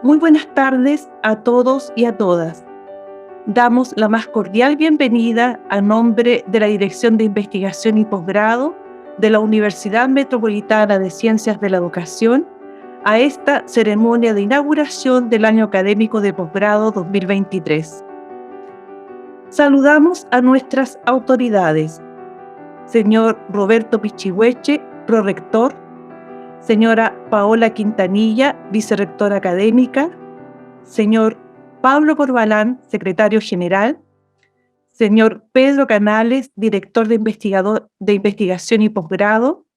Muy buenas tardes a todos y a todas. Damos la más cordial bienvenida a nombre de la Dirección de Investigación y Posgrado de la Universidad Metropolitana de Ciencias de la Educación a esta ceremonia de inauguración del año académico de posgrado 2023. Saludamos a nuestras autoridades: señor Roberto Pichihueche, prorector; señora Paola Quintanilla, vicerrectora académica; señor Pablo Corbalán, secretario general; señor Pedro Canales, director de investigación y posgrado;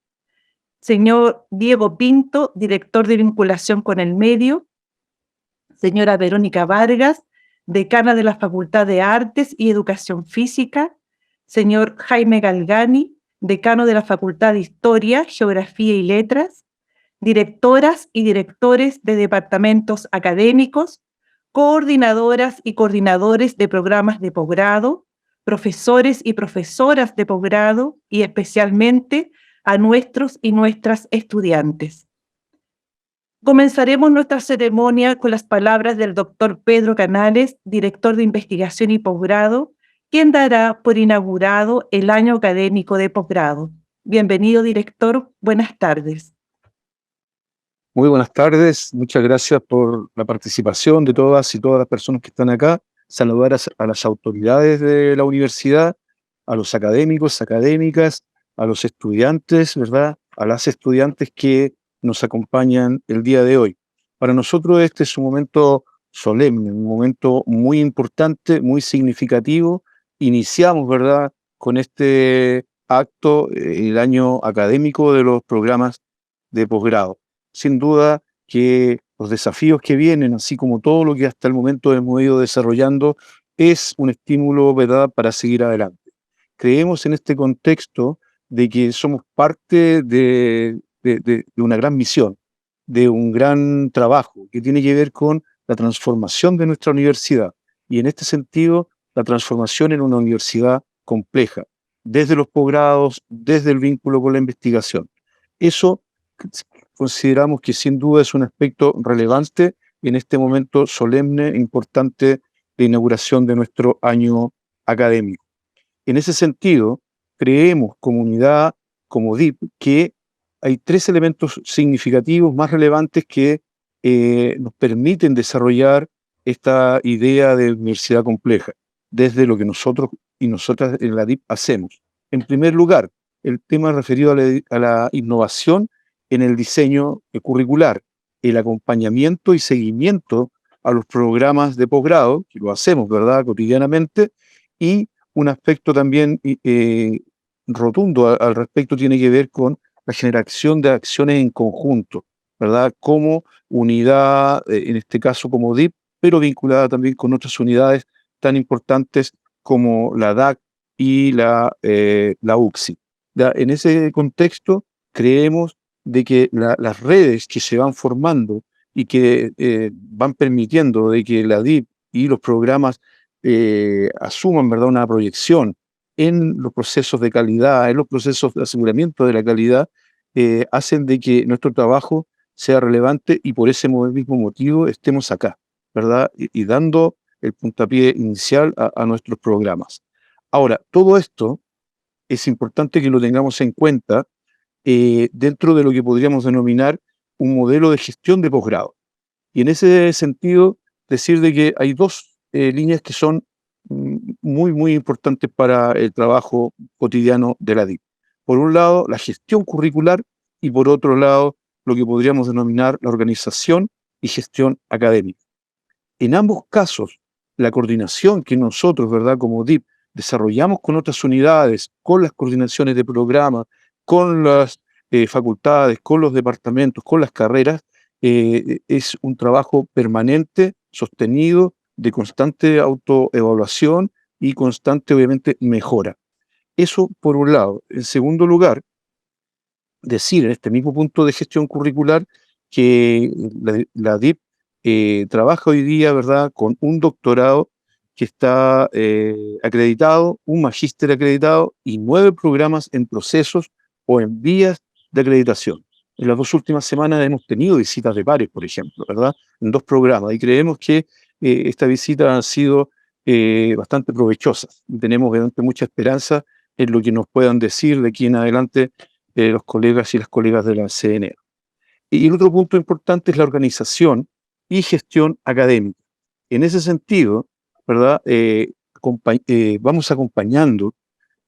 señor Diego Pinto, director de vinculación con el medio; señora Verónica Vargas, decana de la Facultad de Artes y Educación Física; señor Jaime Galgani, decano de la Facultad de Historia, Geografía y Letras; directoras y directores de departamentos académicos; coordinadoras y coordinadores de programas de posgrado; profesores y profesoras de posgrado y especialmente a nuestros y nuestras estudiantes. Comenzaremos nuestra ceremonia con las palabras del doctor Pedro Canales, director de investigación y posgrado, quien dará por inaugurado el año académico de posgrado. Bienvenido, director. Buenas tardes. Muy buenas tardes, muchas gracias por la participación de todas y todas las personas que están acá. Saludar a las autoridades de la universidad, a los académicos, académicas, a los estudiantes, ¿verdad? A las estudiantes que nos acompañan el día de hoy. Para nosotros este es un momento solemne, un momento muy importante, muy significativo. Iniciamos, ¿verdad?, con este acto, el año académico de los programas de posgrado. Sin duda que los desafíos que vienen, así como todo lo que hasta el momento hemos ido desarrollando, es un estímulo, ¿verdad?, para seguir adelante. Creemos en este contexto de que somos parte de una gran misión, de un gran trabajo que tiene que ver con la transformación de nuestra universidad. Y en este sentido, la transformación en una universidad compleja, desde los posgrados, desde el vínculo con la investigación. Eso consideramos que sin duda es un aspecto relevante en este momento solemne e importante de inauguración de nuestro año académico. En ese sentido, creemos, comunidad como DIP, que hay tres elementos significativos más relevantes que nos permiten desarrollar esta idea de universidad compleja, desde lo que nosotros y nosotras en la DIP hacemos. En primer lugar, el tema referido a la innovación en el diseño curricular, el acompañamiento y seguimiento a los programas de posgrado, que lo hacemos, ¿verdad?, cotidianamente, y un aspecto también rotundo al respecto tiene que ver con la generación de acciones en conjunto, ¿verdad?, como unidad, en este caso como DIP, pero vinculada también con otras unidades tan importantes como la DAC y la UCSI. En ese contexto, creemos de que las redes que se van formando y que van permitiendo de que la DIP y los programas asuman, ¿verdad?, una proyección en los procesos de calidad, en los procesos de aseguramiento de la calidad, hacen de que nuestro trabajo sea relevante y por ese mismo motivo estemos acá, ¿verdad? Y dando el puntapié inicial a nuestros programas. Ahora, todo esto es importante que lo tengamos en cuenta dentro de lo que podríamos denominar un modelo de gestión de posgrado. Y en ese sentido, decir de que hay dos líneas que son muy, muy importantes para el trabajo cotidiano de la DIP. Por un lado, la gestión curricular y por otro lado, lo que podríamos denominar la organización y gestión académica. En ambos casos, la coordinación que nosotros, ¿verdad?, como DIP, desarrollamos con otras unidades, con las coordinaciones de programa, con las facultades, con los departamentos, con las carreras, es un trabajo permanente, sostenido, de constante autoevaluación y constante, obviamente, mejora. Eso por un lado. En segundo lugar, decir en este mismo punto de gestión curricular que la DIP trabaja hoy día, ¿verdad?, con un doctorado que está acreditado, un magíster acreditado y 9 programas en procesos o en vías de acreditación. en las 2 últimas semanas hemos tenido visitas de pares, por ejemplo, ¿verdad? En 2 programas, y creemos que esta visita han sido bastante provechosas. Y tenemos obviamente mucha esperanza en lo que nos puedan decir de aquí en adelante los colegas y las colegas de la CNE. Y el otro punto importante es la organización y gestión académica. En ese sentido, ¿verdad? Vamos acompañando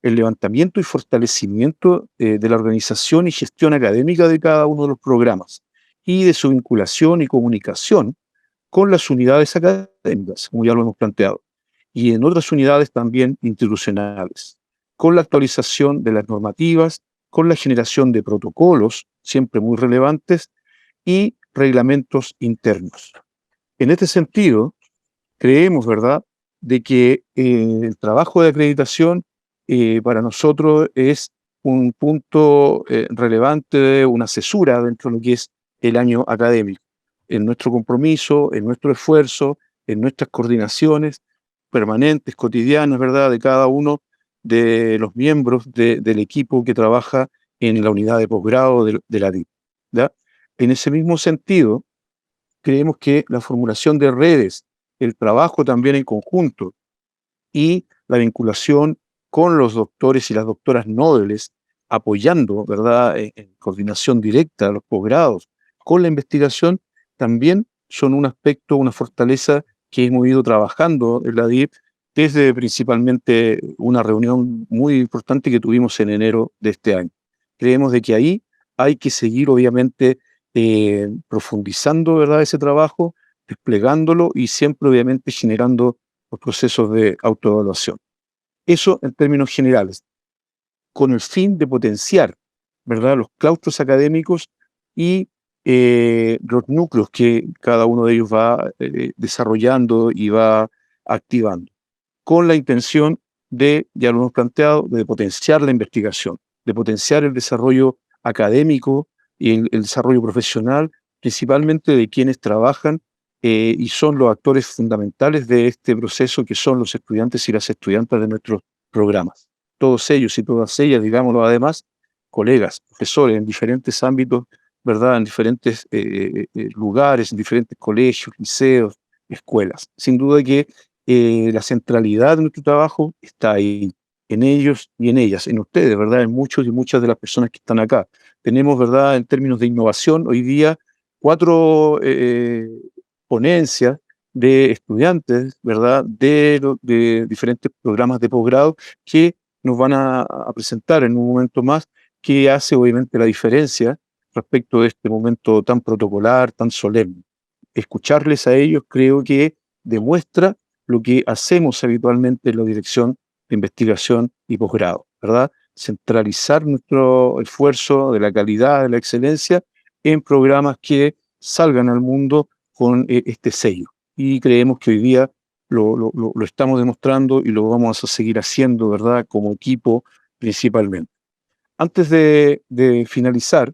el levantamiento y fortalecimiento de la organización y gestión académica de cada uno de los programas y de su vinculación y comunicación con las unidades académicas, como ya lo hemos planteado, y en otras unidades también institucionales, con la actualización de las normativas, con la generación de protocolos, siempre muy relevantes, y reglamentos internos. En este sentido, creemos, ¿verdad?, de que el trabajo de acreditación para nosotros es un punto relevante, una cesura dentro de lo que es el año académico. En nuestro compromiso, en nuestro esfuerzo, en nuestras coordinaciones permanentes, cotidianas, ¿verdad?, de cada uno de los miembros del equipo que trabaja en la unidad de posgrado de la DIP, ¿ya? En ese mismo sentido, creemos que la formulación de redes, el trabajo también en conjunto y la vinculación con los doctores y las doctoras nobles, apoyando, ¿verdad?, en coordinación directa a los posgrados con la investigación, también son un aspecto, una fortaleza que hemos ido trabajando en la DIP desde principalmente una reunión muy importante que tuvimos en enero de este año. Creemos de que ahí hay que seguir, obviamente, profundizando, ¿verdad?, ese trabajo, desplegándolo y siempre, obviamente, generando los procesos de autoevaluación. Eso en términos generales, con el fin de potenciar, ¿verdad?, los claustros académicos y los núcleos que cada uno de ellos va desarrollando y va activando, con la intención de, ya lo hemos planteado, de potenciar la investigación, de potenciar el desarrollo académico y el desarrollo profesional, principalmente de quienes trabajan y son los actores fundamentales de este proceso, que son los estudiantes y las estudiantes de nuestros programas. Todos ellos y todas ellas, digámoslo además, colegas, profesores en diferentes ámbitos, ¿verdad? En diferentes lugares, en diferentes colegios, liceos, escuelas. Sin duda que la centralidad de nuestro trabajo está ahí, en ellos y en ellas, en ustedes, ¿verdad? En muchos y muchas de las personas que están acá. Tenemos, ¿verdad?, en términos de innovación, hoy día 4 ponencias de estudiantes, ¿verdad?, de diferentes programas de posgrado que nos van a presentar en un momento más, que hace obviamente la diferencia respecto de este momento tan protocolar, tan solemne. Escucharles a ellos creo que demuestra lo que hacemos habitualmente en la Dirección de Investigación y Posgrado, ¿verdad? Centralizar nuestro esfuerzo de la calidad, de la excelencia, en programas que salgan al mundo con este sello. Y creemos que hoy día lo estamos demostrando y lo vamos a seguir haciendo, ¿verdad?, como equipo principalmente. Antes de finalizar,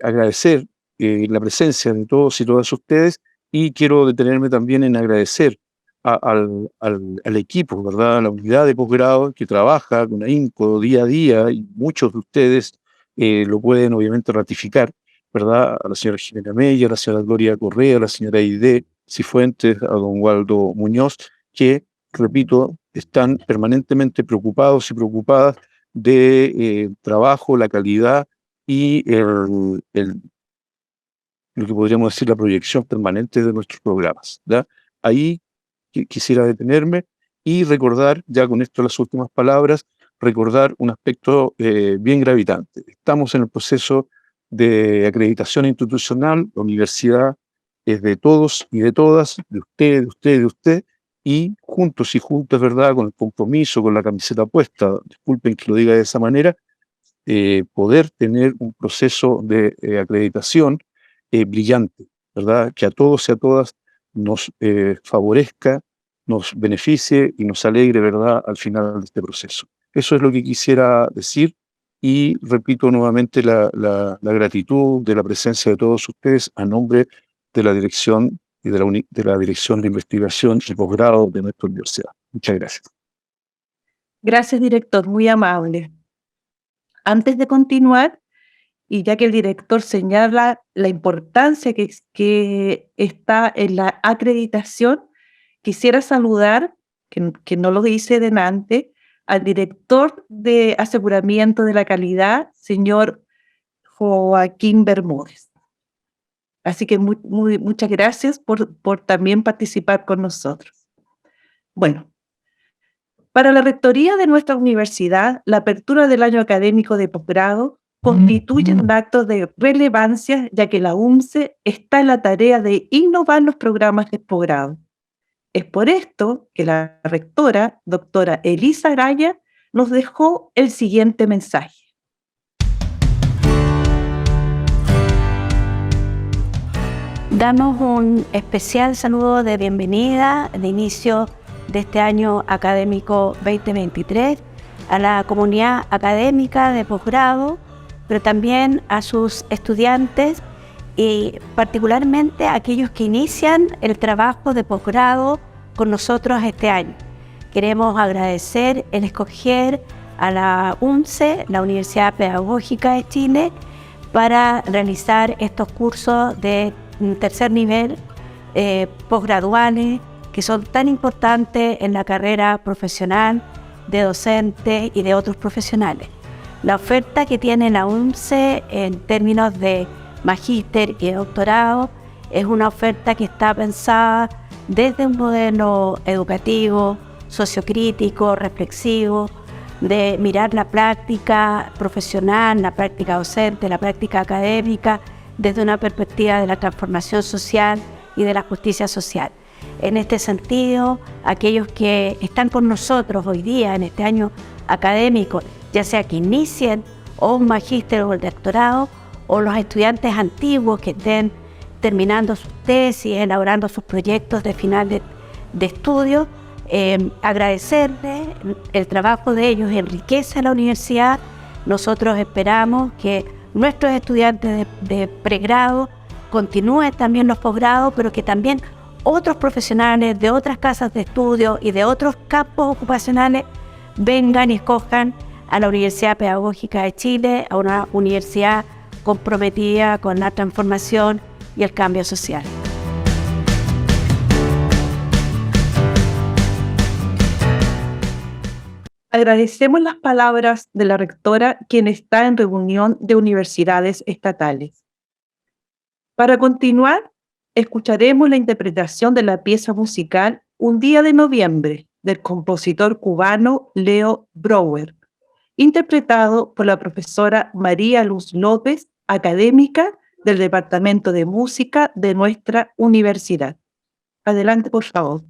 agradecer la presencia de todos y todas ustedes, y quiero detenerme también en agradecer al equipo, ¿verdad?, a la unidad de posgrado que trabaja con ahínco día a día, y muchos de ustedes lo pueden obviamente ratificar, ¿verdad?, a la señora Jimena Mella, a la señora Gloria Correa, a la señora Aide Cifuentes, a don Waldo Muñoz, que, repito, están permanentemente preocupados y preocupadas de trabajo, la calidad y lo que podríamos decir la proyección permanente de nuestros programas, ¿ya? Ahí quisiera detenerme y recordar, ya con esto las últimas palabras, recordar un aspecto bien gravitante. Estamos en el proceso de acreditación institucional, la universidad es de todos y de todas, de usted, de usted, de usted, y juntos y juntas, ¿verdad?, con el compromiso, con la camiseta puesta, disculpen que lo diga de esa manera, poder tener un proceso de acreditación brillante, ¿verdad?, que a todos y a todas nos favorezca, nos beneficie y nos alegre, ¿verdad?, al final de este proceso. Eso es lo que quisiera decir, y repito nuevamente la gratitud de la presencia de todos ustedes a nombre de la dirección y de la Dirección de Investigación y Posgrado de nuestra universidad. Muchas gracias. Gracias, director, muy amable. Antes de continuar, y ya que el director señala la importancia que está en la acreditación, quisiera saludar, que no lo hice delante, al director de aseguramiento de la calidad, señor Joaquín Bermúdez. Así que muchas gracias por también participar con nosotros. Bueno, para la rectoría de nuestra universidad, la apertura del año académico de posgrado constituye un acto de relevancia, ya que la UNCE está en la tarea de innovar los programas de posgrado. Es por esto que la rectora, doctora Elisa Araya, nos dejó el siguiente mensaje. Damos un especial saludo de bienvenida de inicio de este año académico 2023 a la comunidad académica de posgrado, pero también a sus estudiantes y particularmente a aquellos que inician el trabajo de posgrado con nosotros este año. Queremos agradecer el escoger a la UNCE, la Universidad Pedagógica de Chile, para realizar estos cursos de tercer nivel posgraduales que son tan importantes en la carrera profesional de docentes y de otros profesionales. La oferta que tiene la UNCE en términos de magíster y doctorado es una oferta que está pensada desde un modelo educativo, sociocrítico, reflexivo, de mirar la práctica profesional, la práctica docente, la práctica académica, desde una perspectiva de la transformación social y de la justicia social. En este sentido, aquellos que están con nosotros hoy día en este año académico, ya sea que inicien o un magíster o el doctorado, o los estudiantes antiguos que estén terminando sus tesis, elaborando sus proyectos de final de estudio, agradecerles el trabajo de ellos, enriquece a la universidad. Nosotros esperamos que nuestros estudiantes de pregrado continúen también los posgrados, pero que también otros profesionales de otras casas de estudio y de otros campos ocupacionales vengan y escojan a la Universidad Pedagógica de Chile, a una universidad comprometida con la transformación y el cambio social. Agradecemos las palabras de la rectora, quien está en reunión de universidades estatales. Para continuar, escucharemos la interpretación de la pieza musical Un día de noviembre, del compositor cubano Leo Brouwer, interpretado por la profesora María Luz López, académica del Departamento de Música de nuestra universidad. Adelante, por favor.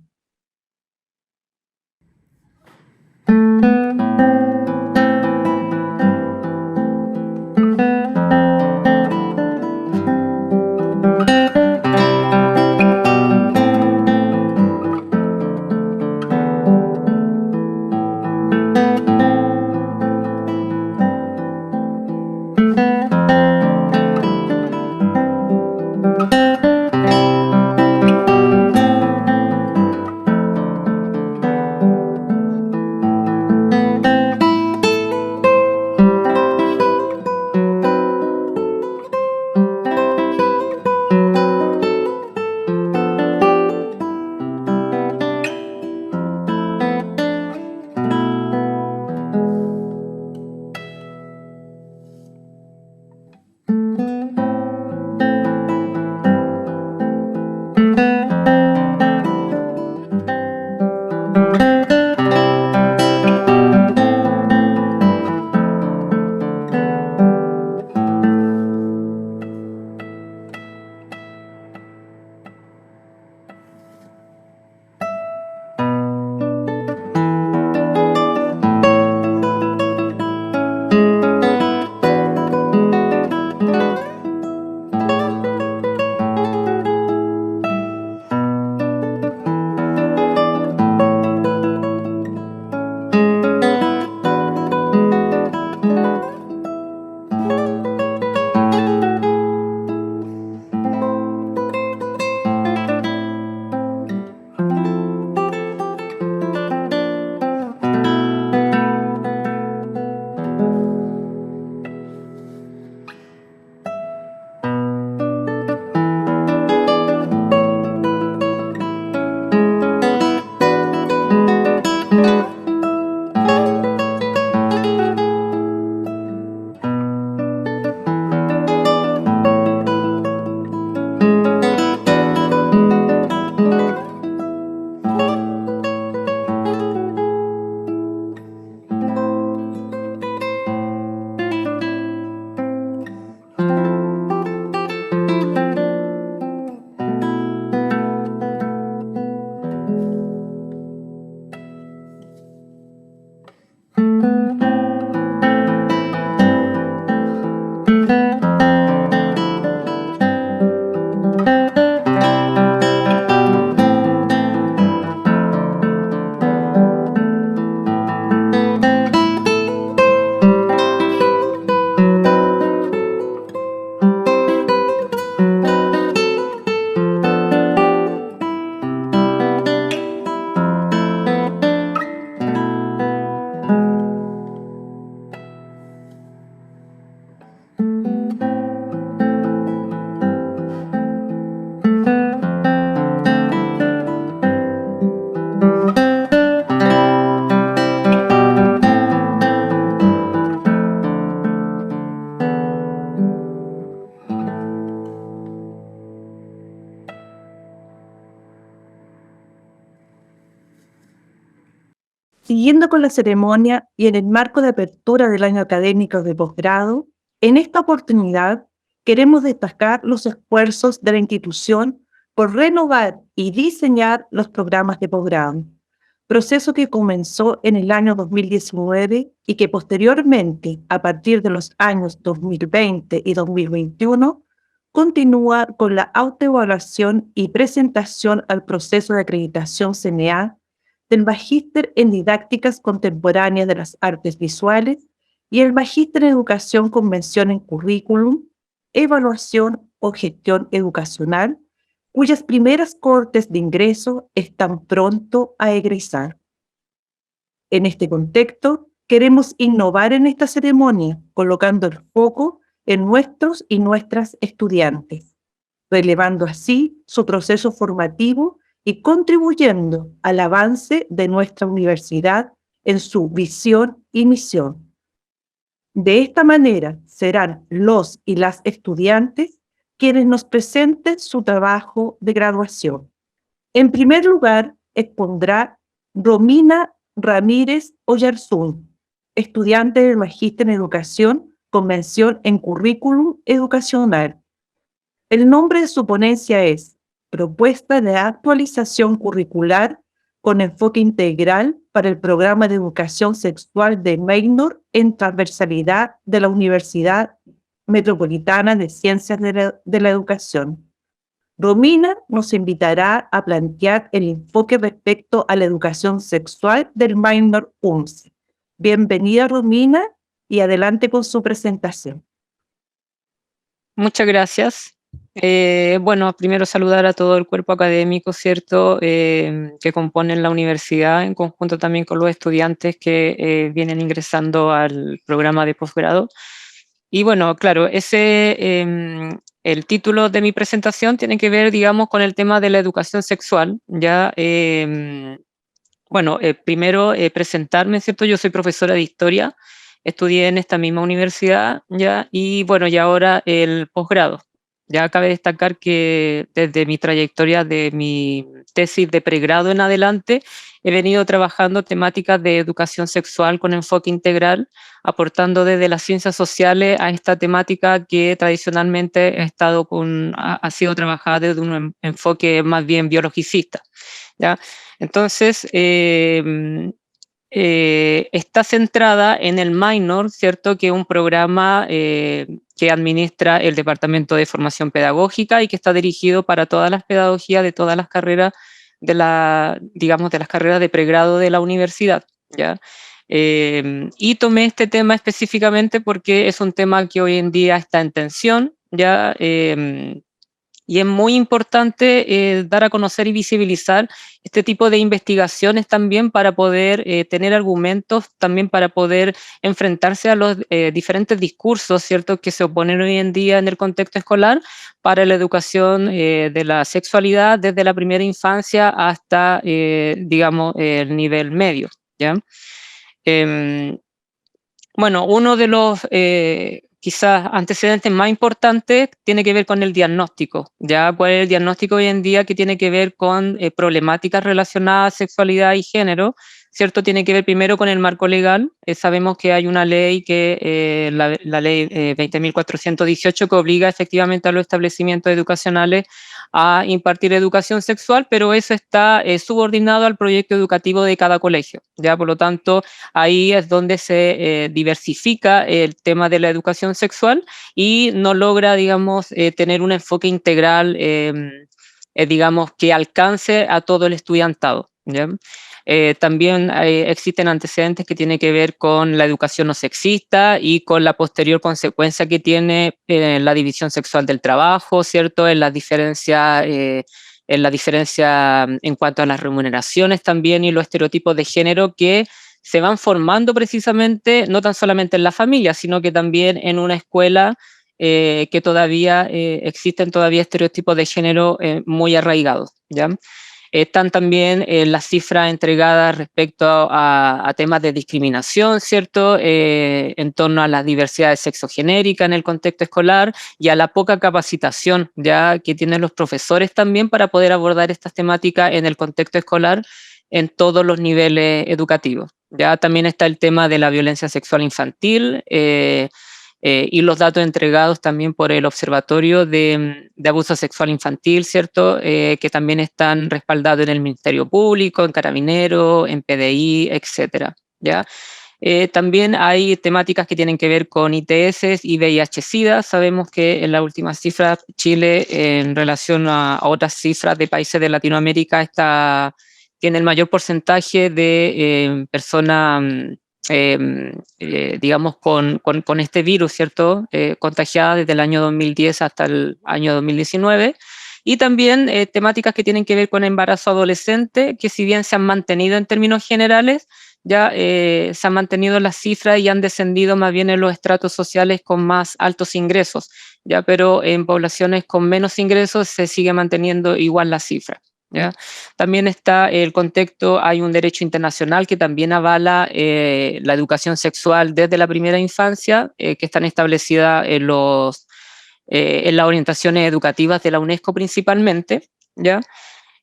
Siguiendo con la ceremonia y en el marco de apertura del año académico de posgrado, en esta oportunidad queremos destacar los esfuerzos de la institución por renovar y diseñar los programas de posgrado, proceso que comenzó en el año 2019 y que posteriormente, a partir de los años 2020 y 2021, continúa con la autoevaluación y presentación al proceso de acreditación CNA del Magíster en Didácticas Contemporáneas de las Artes Visuales y el Magíster en Educación con mención en Currículum, Evaluación o Gestión Educacional, cuyas primeras cohortes de ingreso están pronto a egresar. En este contexto, queremos innovar en esta ceremonia, colocando el foco en nuestros y nuestras estudiantes, relevando así su proceso formativo y contribuyendo al avance de nuestra universidad en su visión y misión. De esta manera serán los y las estudiantes quienes nos presenten su trabajo de graduación. En primer lugar, expondrá Romina Ramírez Oyarzún, estudiante del Magíster en Educación con mención en Currículum Educacional. El nombre de su ponencia es Propuesta de actualización curricular con enfoque integral para el programa de educación sexual de Minor en transversalidad de la Universidad Metropolitana de Ciencias de la Educación. Romina nos invitará a plantear el enfoque respecto a la educación sexual del Minor 11. Bienvenida, Romina, y adelante con su presentación. Muchas gracias. Bueno, primero saludar a todo el cuerpo académico, ¿cierto?, que componen la universidad, en conjunto también con los estudiantes que vienen ingresando al programa de posgrado. Y bueno, claro, el título de mi presentación tiene que ver, digamos, con el tema de la educación sexual, ¿ya? Bueno, primero presentarme, ¿cierto? Yo soy profesora de historia, estudié en esta misma universidad, ¿ya? Y bueno, y ahora el posgrado. Ya cabe destacar que desde mi trayectoria de mi tesis de pregrado en adelante, he venido trabajando temáticas de educación sexual con enfoque integral, aportando desde las ciencias sociales a esta temática que tradicionalmente ha sido trabajada desde un enfoque más bien biologicista, ¿ya? Entonces, está centrada en el Minor, ¿cierto?, que es un programa que administra el Departamento de Formación Pedagógica y que está dirigido para todas las pedagogías de todas las carreras digamos, de las carreras de pregrado de la universidad, ¿ya? Y tomé este tema específicamente porque es un tema que hoy en día está en tensión, ¿ya? Y es muy importante dar a conocer y visibilizar este tipo de investigaciones también para poder tener argumentos, también para poder enfrentarse a los diferentes discursos, ¿cierto?, que se oponen hoy en día en el contexto escolar para la educación de la sexualidad desde la primera infancia hasta, digamos, el nivel medio, ¿ya? Bueno, uno de los quizás antecedentes más importantes tiene que ver con el diagnóstico, ¿ya? ¿Cuál es el diagnóstico hoy en día que tiene que ver con problemáticas relacionadas a sexualidad y género? ¿Cierto? Tiene que ver primero con el marco legal. Sabemos que hay una ley la ley 20.418 que obliga efectivamente a los establecimientos educacionales a impartir educación sexual, pero eso está subordinado al proyecto educativo de cada colegio, ¿ya? Por lo tanto, ahí es donde se diversifica el tema de la educación sexual y no logra, digamos, tener un enfoque integral, digamos, que alcance a todo el estudiantado, ¿ya? También existen antecedentes que tienen que ver con la educación no sexista y con la posterior consecuencia que tiene la división sexual del trabajo, ¿cierto? En la diferencia en cuanto a las remuneraciones también y los estereotipos de género que se van formando precisamente, no tan solamente en la familia, sino que también en una escuela que todavía existen todavía estereotipos de género muy arraigados, ¿ya? Están también las cifras entregadas respecto a temas de discriminación, ¿cierto? En torno a la diversidad sexogenérica en el contexto escolar y a la poca capacitación ya que tienen los profesores también para poder abordar estas temáticas en el contexto escolar en todos los niveles educativos. Ya también está el tema de la violencia sexual infantil, y los datos entregados también por el Observatorio de Abuso Sexual Infantil, ¿cierto? Que también están respaldados en el Ministerio Público, en Carabineros, en PDI, etcétera, ¿ya? También hay temáticas que tienen que ver con ITS y VIH-Sida. Sabemos que en las últimas cifras Chile, en relación a otras cifras de países de Latinoamérica, tiene el mayor porcentaje de personas digamos, con este virus, ¿cierto? Contagiada desde el año 2010 hasta el año 2019. Y también temáticas que tienen que ver con embarazo adolescente, que si bien se han mantenido en términos generales, ya se han mantenido las cifras y han descendido más bien en los estratos sociales con más altos ingresos, ya, pero en poblaciones con menos ingresos se sigue manteniendo igual la cifra. ¿Ya? También está el contexto, hay un derecho internacional que también avala la educación sexual desde la primera infancia, que están establecidas en las orientaciones educativas de la UNESCO principalmente, ¿ya?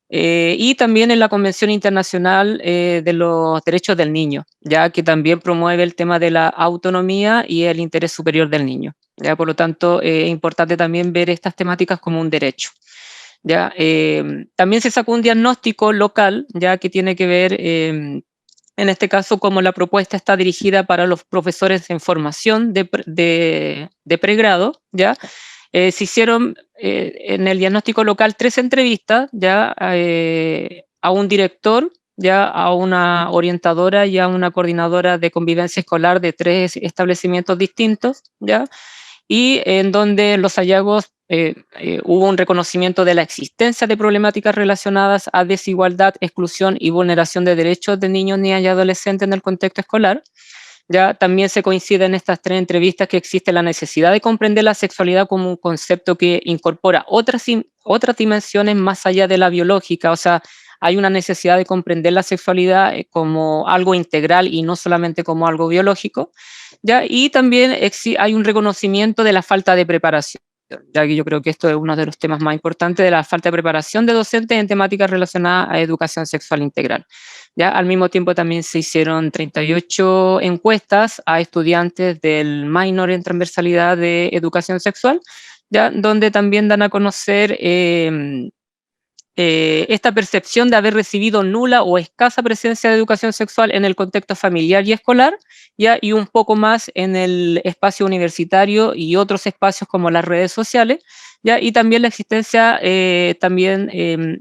Y también en la Convención Internacional de los Derechos del Niño, ya que también promueve el tema de la autonomía y el interés superior del niño. ¿Ya? Por lo tanto, es importante también ver estas temáticas como un derecho. ¿Ya? También se sacó un diagnóstico local, ya que tiene que ver, en este caso, como la propuesta está dirigida para los profesores en formación de pregrado, ¿ya? Se hicieron en el diagnóstico local 3 entrevistas, ¿ya? A un director, ya a una orientadora y a una coordinadora de convivencia escolar de 3 establecimientos distintos, ¿ya? Y en donde los hallazgos hubo un reconocimiento de la existencia de problemáticas relacionadas a desigualdad, exclusión y vulneración de derechos de niños, niñas y adolescentes en el contexto escolar. Ya también se coincide en estas 3 entrevistas que existe la necesidad de comprender la sexualidad como un concepto que incorpora otras dimensiones más allá de la biológica, o sea, hay una necesidad de comprender la sexualidad como algo integral y no solamente como algo biológico, ¿ya? Y también hay un reconocimiento de la falta de preparación, ya que yo creo que esto es uno de los temas más importantes, de la falta de preparación de docentes en temáticas relacionadas a educación sexual integral. ¿Ya? Al mismo tiempo también se hicieron 38 encuestas a estudiantes del minor en transversalidad de educación sexual, ¿ya? Donde también dan a conocer esta percepción de haber recibido nula o escasa presencia de educación sexual en el contexto familiar y escolar, ¿ya? Y un poco más en el espacio universitario y otros espacios como las redes sociales, ¿ya? Y también la existencia de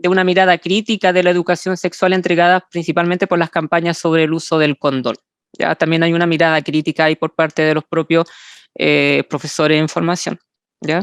una mirada crítica de la educación sexual entregada principalmente por las campañas sobre el uso del condón. ¿Ya? También hay una mirada crítica ahí por parte de los propios profesores en formación, ¿ya?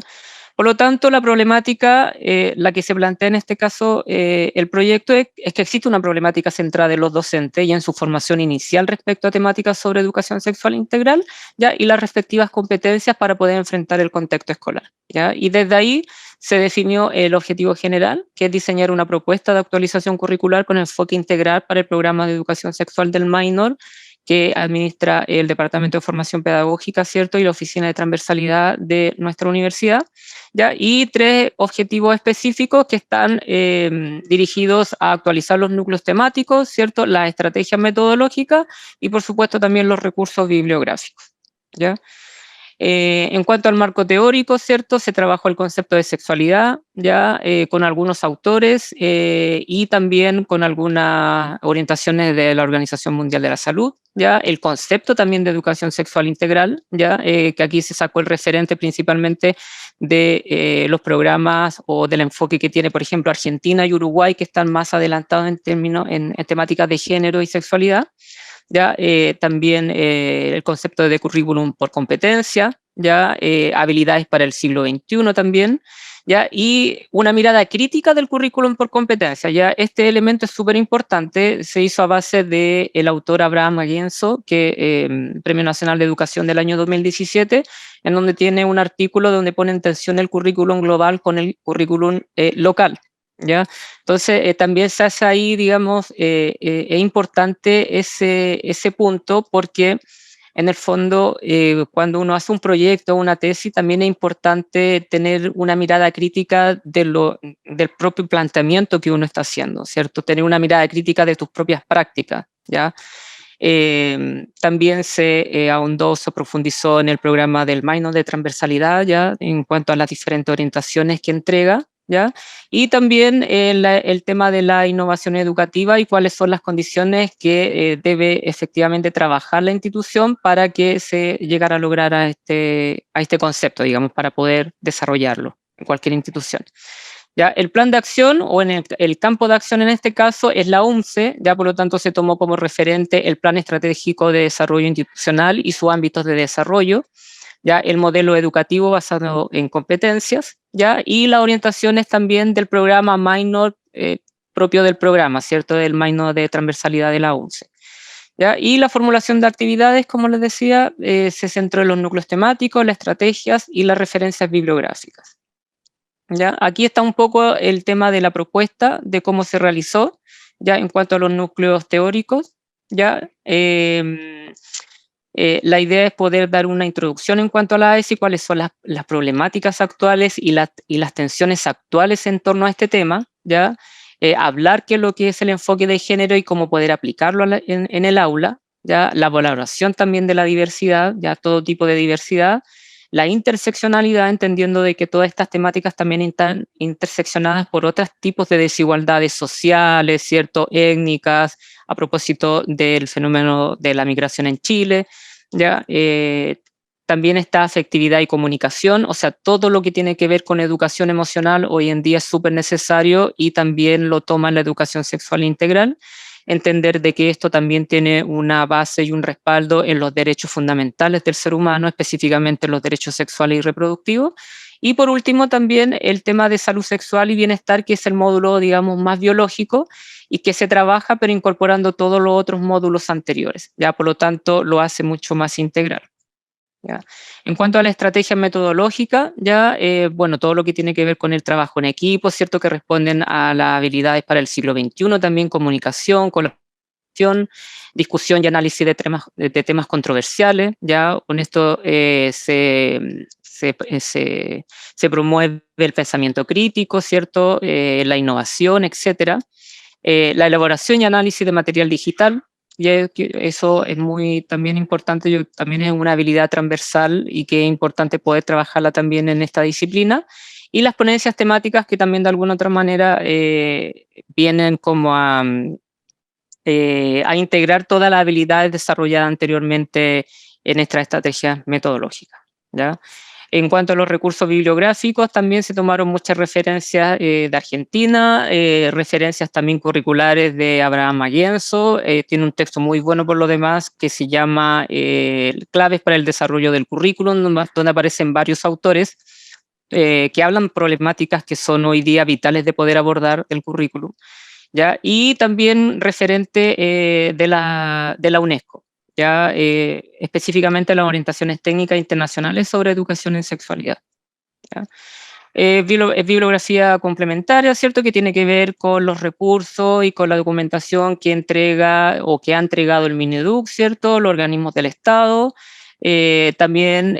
Por lo tanto, la problemática, la que se plantea en este caso el proyecto es que existe una problemática centrada en los docentes y en su formación inicial respecto a temáticas sobre educación sexual integral, ¿ya? Y las respectivas competencias para poder enfrentar el contexto escolar, ¿ya? Y desde ahí se definió el objetivo general, que es diseñar una propuesta de actualización curricular con enfoque integral para el programa de educación sexual del minor, que administra el Departamento de Formación Pedagógica, ¿cierto? Y la Oficina de Transversalidad de nuestra universidad, ¿ya? Y 3 objetivos específicos que están dirigidos a actualizar los núcleos temáticos, ¿cierto? Las estrategias metodológicas y, por supuesto, también los recursos bibliográficos, ¿ya? En cuanto al marco teórico, ¿cierto? Se trabajó el concepto de sexualidad, ya con algunos autores y también con algunas orientaciones de la Organización Mundial de la Salud, ya el concepto también de educación sexual integral, ya que aquí se sacó el referente principalmente de los programas o del enfoque que tiene, por ejemplo, Argentina y Uruguay, que están más adelantados en temáticas de género y sexualidad. ¿Ya? También el concepto de currículum por competencia, ¿ya? Habilidades para el siglo XXI también, ¿ya? Y una mirada crítica del currículum por competencia. ¿Ya? Este elemento es súper importante, se hizo a base del autor Abraham Aguienzo, Premio Nacional de Educación del año 2017, en donde tiene un artículo donde pone en tensión el currículum global con el currículum local. ¿Ya? Entonces, también se hace ahí, digamos, es importante ese punto, porque en el fondo, cuando uno hace un proyecto o una tesis, también es importante tener una mirada crítica del propio planteamiento que uno está haciendo, ¿cierto? Tener una mirada crítica de tus propias prácticas, ¿ya? También se ahondó, se profundizó en el programa del Minor de transversalidad, ¿ya? En cuanto a las diferentes orientaciones que entrega, ¿ya? Y también el tema de la innovación educativa y cuáles son las condiciones que debe efectivamente trabajar la institución para que se llegara a lograr a este concepto, digamos, para poder desarrollarlo en cualquier institución. ¿Ya? El plan de acción, o en el campo de acción en este caso, es la UNCE, ya por lo tanto se tomó como referente el Plan Estratégico de Desarrollo Institucional y sus ámbitos de desarrollo, ya el modelo educativo basado en competencias, ya, y las orientaciones también del programa Minor propio del programa, ¿cierto? Del Minor de transversalidad de la UNCE. ¿Ya? Y la formulación de actividades, como les decía, se centró en los núcleos temáticos, las estrategias y las referencias bibliográficas. ¿Ya? Aquí está un poco el tema de la propuesta, de cómo se realizó, ya en cuanto a los núcleos teóricos, ya. La idea es poder dar una introducción en cuanto a la AESI, cuáles son las problemáticas actuales y las tensiones actuales en torno a este tema, ¿ya? Hablar qué es lo que es el enfoque de género y cómo poder aplicarlo en el aula, ¿ya? La valoración también de la diversidad, ya todo tipo de diversidad, la interseccionalidad, entendiendo de que todas estas temáticas también están interseccionadas por otros tipos de desigualdades sociales, ¿cierto? Étnicas, a propósito del fenómeno de la migración en Chile, ¿ya? También está afectividad y comunicación, o sea, todo lo que tiene que ver con educación emocional hoy en día es súper necesario y también lo toma en la educación sexual integral. Entender de que esto también tiene una base y un respaldo en los derechos fundamentales del ser humano, específicamente los derechos sexuales y reproductivos. Y por último también el tema de salud sexual y bienestar, que es el módulo, digamos, más biológico y que se trabaja pero incorporando todos los otros módulos anteriores. Ya, por lo tanto, lo hace mucho más integral. ¿Ya? En cuanto a la estrategia metodológica, ya, bueno, todo lo que tiene que ver con el trabajo en equipo, ¿cierto? Que responden a las habilidades para el siglo XXI, también comunicación, colaboración, discusión y análisis de temas controversiales, ya, con esto se promueve el pensamiento crítico, ¿cierto? La innovación, etcétera. La elaboración y análisis de material digital, y eso es muy también importante, también es una habilidad transversal y que es importante poder trabajarla también en esta disciplina. Y las ponencias temáticas que también de alguna otra manera vienen como a integrar todas las habilidades desarrolladas anteriormente en esta estrategia metodológica, ¿ya? En cuanto a los recursos bibliográficos, también se tomaron muchas referencias de Argentina, referencias también curriculares de Abraham Aguienzo. Tiene un texto muy bueno por lo demás que se llama Claves para el desarrollo del currículum, donde aparecen varios autores que hablan problemáticas que son hoy día vitales de poder abordar el currículum, ¿ya? Y también referente de la UNESCO, ya, específicamente las orientaciones técnicas internacionales sobre educación en sexualidad, ¿ya? Es bibliografía complementaria, ¿cierto? Que tiene que ver con los recursos y con la documentación que entrega o que ha entregado el Mineduc, ¿cierto? Los organismos del Estado. También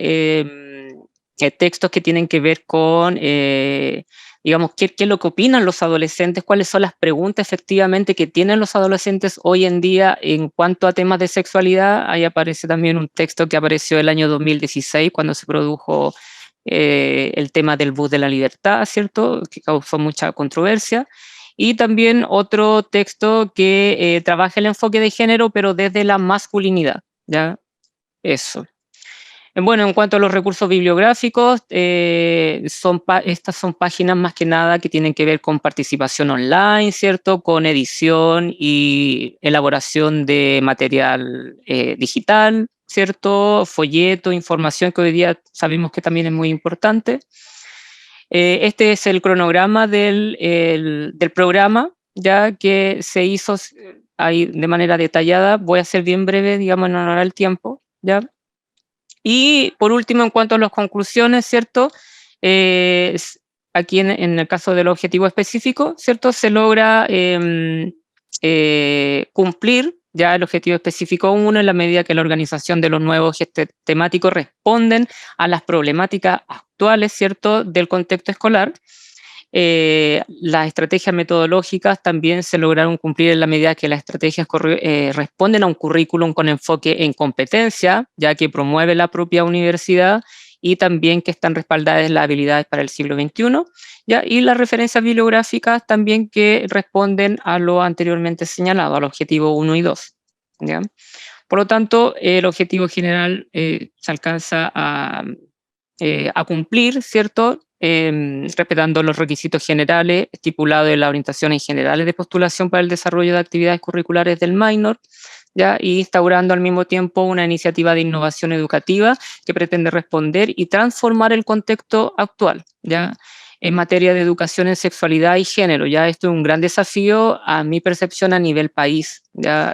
textos que tienen que ver con, digamos, qué es lo que opinan los adolescentes, cuáles son las preguntas efectivamente que tienen los adolescentes hoy en día en cuanto a temas de sexualidad. Ahí aparece también un texto que apareció el año 2016 cuando se produjo el tema del bus de la libertad, ¿cierto? Que causó mucha controversia. Y también otro texto que trabaja el enfoque de género, pero desde la masculinidad, ¿ya? Eso. Bueno, en cuanto a los recursos bibliográficos, estas son páginas más que nada que tienen que ver con participación online, ¿cierto? Con edición y elaboración de material digital, ¿cierto? Folleto, información que hoy día sabemos que también es muy importante. Este es el cronograma del programa, ya que se hizo ahí de manera detallada. Voy a ser bien breve, digamos, en honor al tiempo, ¿ya? Y por último, en cuanto a las conclusiones, ¿cierto? Aquí en el caso del objetivo específico, ¿cierto? Se logra cumplir ya el objetivo específico 1 en la medida que la organización de los nuevos ejes temáticos responden a las problemáticas actuales, ¿cierto?, del contexto escolar. Las estrategias metodológicas también se lograron cumplir en la medida que las estrategias responden a un currículum con enfoque en competencia, ya que promueve la propia universidad, y también que están respaldadas las habilidades para el siglo XXI, ¿ya? Y las referencias bibliográficas también que responden a lo anteriormente señalado, al objetivo 1 y 2, ¿ya? Por lo tanto, el objetivo general se alcanza a cumplir, ¿cierto? Respetando los requisitos generales estipulados en las orientaciones generales de postulación para el desarrollo de actividades curriculares del minor, ¿ya? Y instaurando al mismo tiempo una iniciativa de innovación educativa que pretende responder y transformar el contexto actual, ¿ya? En materia de educación en sexualidad y género, ¿ya? Esto es un gran desafío a mi percepción a nivel país, ¿ya?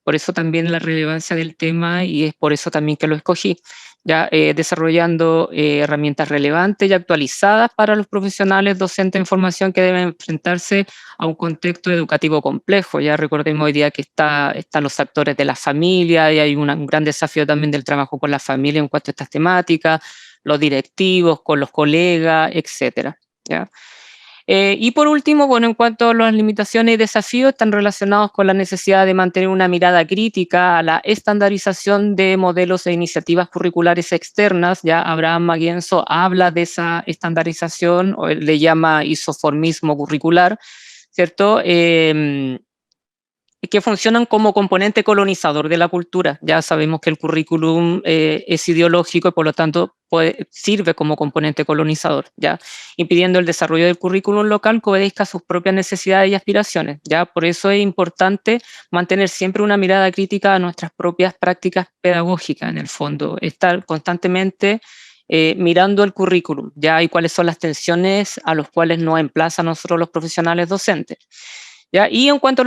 Por eso también la relevancia del tema, y es por eso también que lo escogí, ya desarrollando herramientas relevantes y actualizadas para los profesionales docentes en formación que deben enfrentarse a un contexto educativo complejo. Ya recordemos hoy día que están los actores de la familia, y hay un gran desafío también del trabajo con la familia en cuanto a estas temáticas, los directivos, con los colegas, etcétera, ¿ya? Y por último, bueno, en cuanto a las limitaciones y desafíos, están relacionados con la necesidad de mantener una mirada crítica a la estandarización de modelos e iniciativas curriculares externas. Ya Abraham Maguienzo habla de esa estandarización, o él le llama isoformismo curricular, ¿cierto? Que funcionan como componente colonizador de la cultura. Ya sabemos que el currículum es ideológico y por lo tanto sirve como componente colonizador, ya impidiendo el desarrollo del currículum local que obedezca a sus propias necesidades y aspiraciones. Ya por eso es importante mantener siempre una mirada crítica a nuestras propias prácticas pedagógicas, en el fondo, estar constantemente mirando el currículum, ya, y cuáles son las tensiones a las cuales nos emplaza a nosotros los profesionales docentes. ¿Ya? Y en cuanto a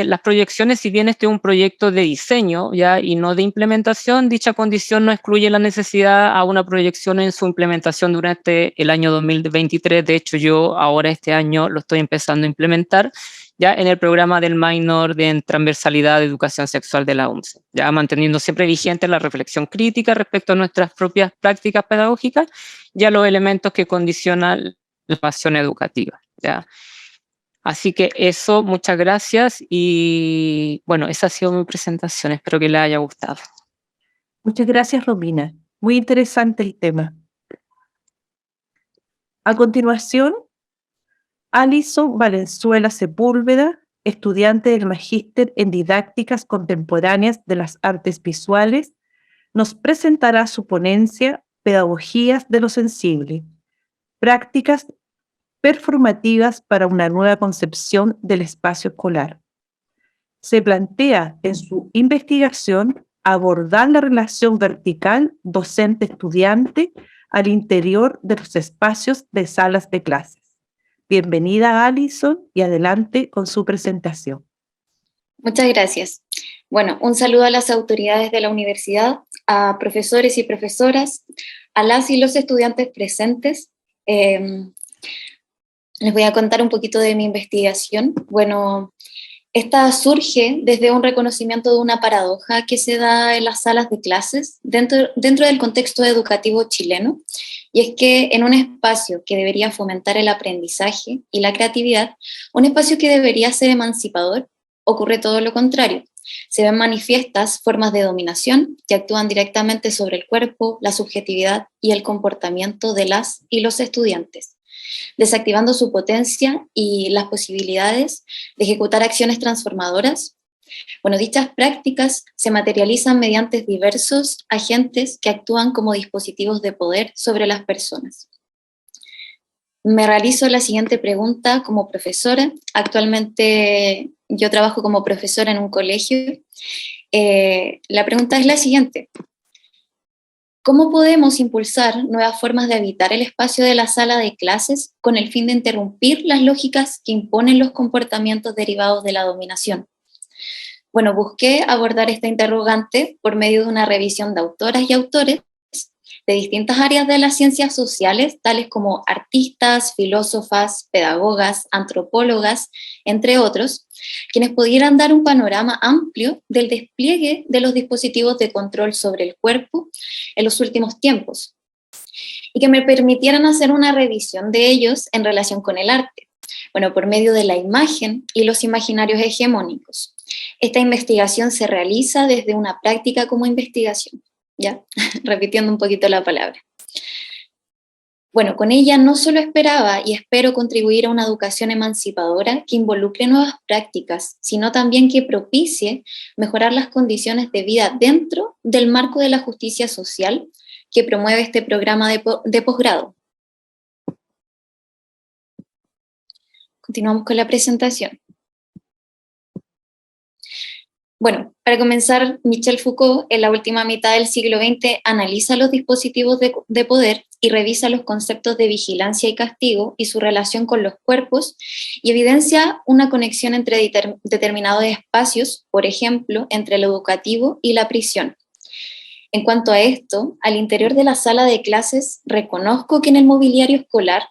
las proyecciones, si bien este es un proyecto de diseño, ¿ya?, y no de implementación, dicha condición no excluye la necesidad a una proyección en su implementación durante el año 2023. De hecho, yo ahora este año lo estoy empezando a implementar, ya en el programa del minor de transversalidad de educación sexual de la UNCE, ya manteniendo siempre vigente la reflexión crítica respecto a nuestras propias prácticas pedagógicas y a los elementos que condicionan la pasión educativa, ¿ya? Así que eso, muchas gracias, y bueno, esa ha sido mi presentación, espero que les haya gustado. Muchas gracias, Romina. Muy interesante el tema. A continuación, Alison Valenzuela Sepúlveda, estudiante del Magíster en Didácticas Contemporáneas de las Artes Visuales, nos presentará su ponencia Pedagogías de lo Sensible, prácticas performativas para una nueva concepción del espacio escolar. Se plantea en su investigación abordar la relación vertical docente-estudiante al interior de los espacios de salas de clases. Bienvenida, Alison, y adelante con su presentación. Muchas gracias. Bueno, un saludo a las autoridades de la universidad, a profesores y profesoras, a las y los estudiantes presentes. Les voy a contar un poquito de mi investigación. Bueno, esta surge desde un reconocimiento de una paradoja que se da en las salas de clases dentro del contexto educativo chileno, y es que en un espacio que debería fomentar el aprendizaje y la creatividad, un espacio que debería ser emancipador, ocurre todo lo contrario. Se ven manifiestas formas de dominación que actúan directamente sobre el cuerpo, la subjetividad y el comportamiento de las y los estudiantes, desactivando su potencia y las posibilidades de ejecutar acciones transformadoras. Bueno, dichas prácticas se materializan mediante diversos agentes que actúan como dispositivos de poder sobre las personas. Me realizo la siguiente pregunta como profesora. Actualmente yo trabajo como profesora en un colegio. La pregunta es la siguiente. ¿Cómo podemos impulsar nuevas formas de habitar el espacio de la sala de clases con el fin de interrumpir las lógicas que imponen los comportamientos derivados de la dominación? Bueno, busqué abordar esta interrogante por medio de una revisión de autoras y autores de distintas áreas de las ciencias sociales, tales como artistas, filósofas, pedagogas, antropólogas, entre otros, quienes pudieran dar un panorama amplio del despliegue de los dispositivos de control sobre el cuerpo en los últimos tiempos, y que me permitieran hacer una revisión de ellos en relación con el arte, bueno, por medio de la imagen y los imaginarios hegemónicos. Esta investigación se realiza desde una práctica como investigación, ¿ya? Repitiendo un poquito la palabra. Bueno, con ella no solo esperaba y espero contribuir a una educación emancipadora que involucre nuevas prácticas, sino también que propicie mejorar las condiciones de vida dentro del marco de la justicia social que promueve este programa de posgrado. Continuamos con la presentación. Bueno, para comenzar, Michel Foucault, en la última mitad del siglo XX, analiza los dispositivos de poder y revisa los conceptos de vigilancia y castigo y su relación con los cuerpos, y evidencia una conexión entre determinados espacios, por ejemplo, entre lo educativo y la prisión. En cuanto a esto, al interior de la sala de clases, reconozco que en el mobiliario escolar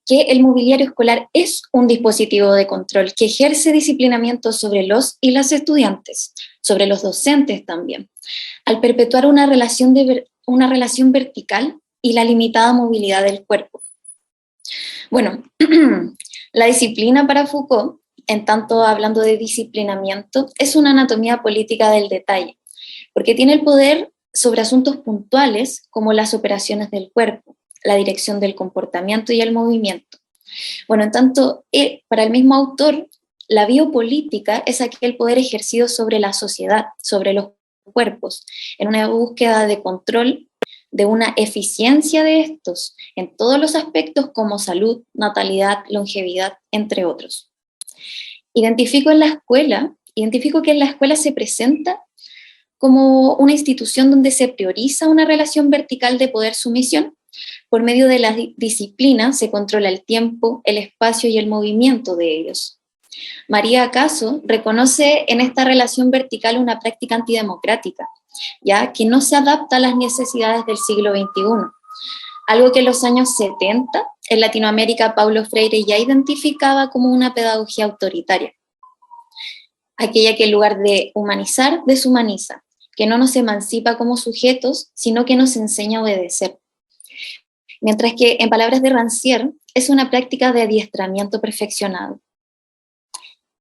que el mobiliario escolar es un dispositivo de control que ejerce disciplinamiento sobre los y las estudiantes, sobre los docentes también, al perpetuar una relación vertical y la limitada movilidad del cuerpo. Bueno, la disciplina para Foucault, en tanto hablando de disciplinamiento, es una anatomía política del detalle, porque tiene el poder sobre asuntos puntuales como las operaciones del cuerpo, la dirección del comportamiento y el movimiento. Bueno, en tanto, para el mismo autor, la biopolítica es aquel poder ejercido sobre la sociedad, sobre los cuerpos, en una búsqueda de control de una eficiencia de estos, en todos los aspectos como salud, natalidad, longevidad, entre otros. Identifico que en la escuela se presenta como una institución donde se prioriza una relación vertical de poder-sumisión. Por medio de la disciplina se controla el tiempo, el espacio y el movimiento de ellos. María Caso reconoce en esta relación vertical una práctica antidemocrática, ya que no se adapta a las necesidades del siglo XXI, algo que en los años 70 en Latinoamérica Paulo Freire ya identificaba como una pedagogía autoritaria, aquella que en lugar de humanizar, deshumaniza, que no nos emancipa como sujetos, sino que nos enseña a obedecer. Mientras que, en palabras de Rancière, es una práctica de adiestramiento perfeccionado.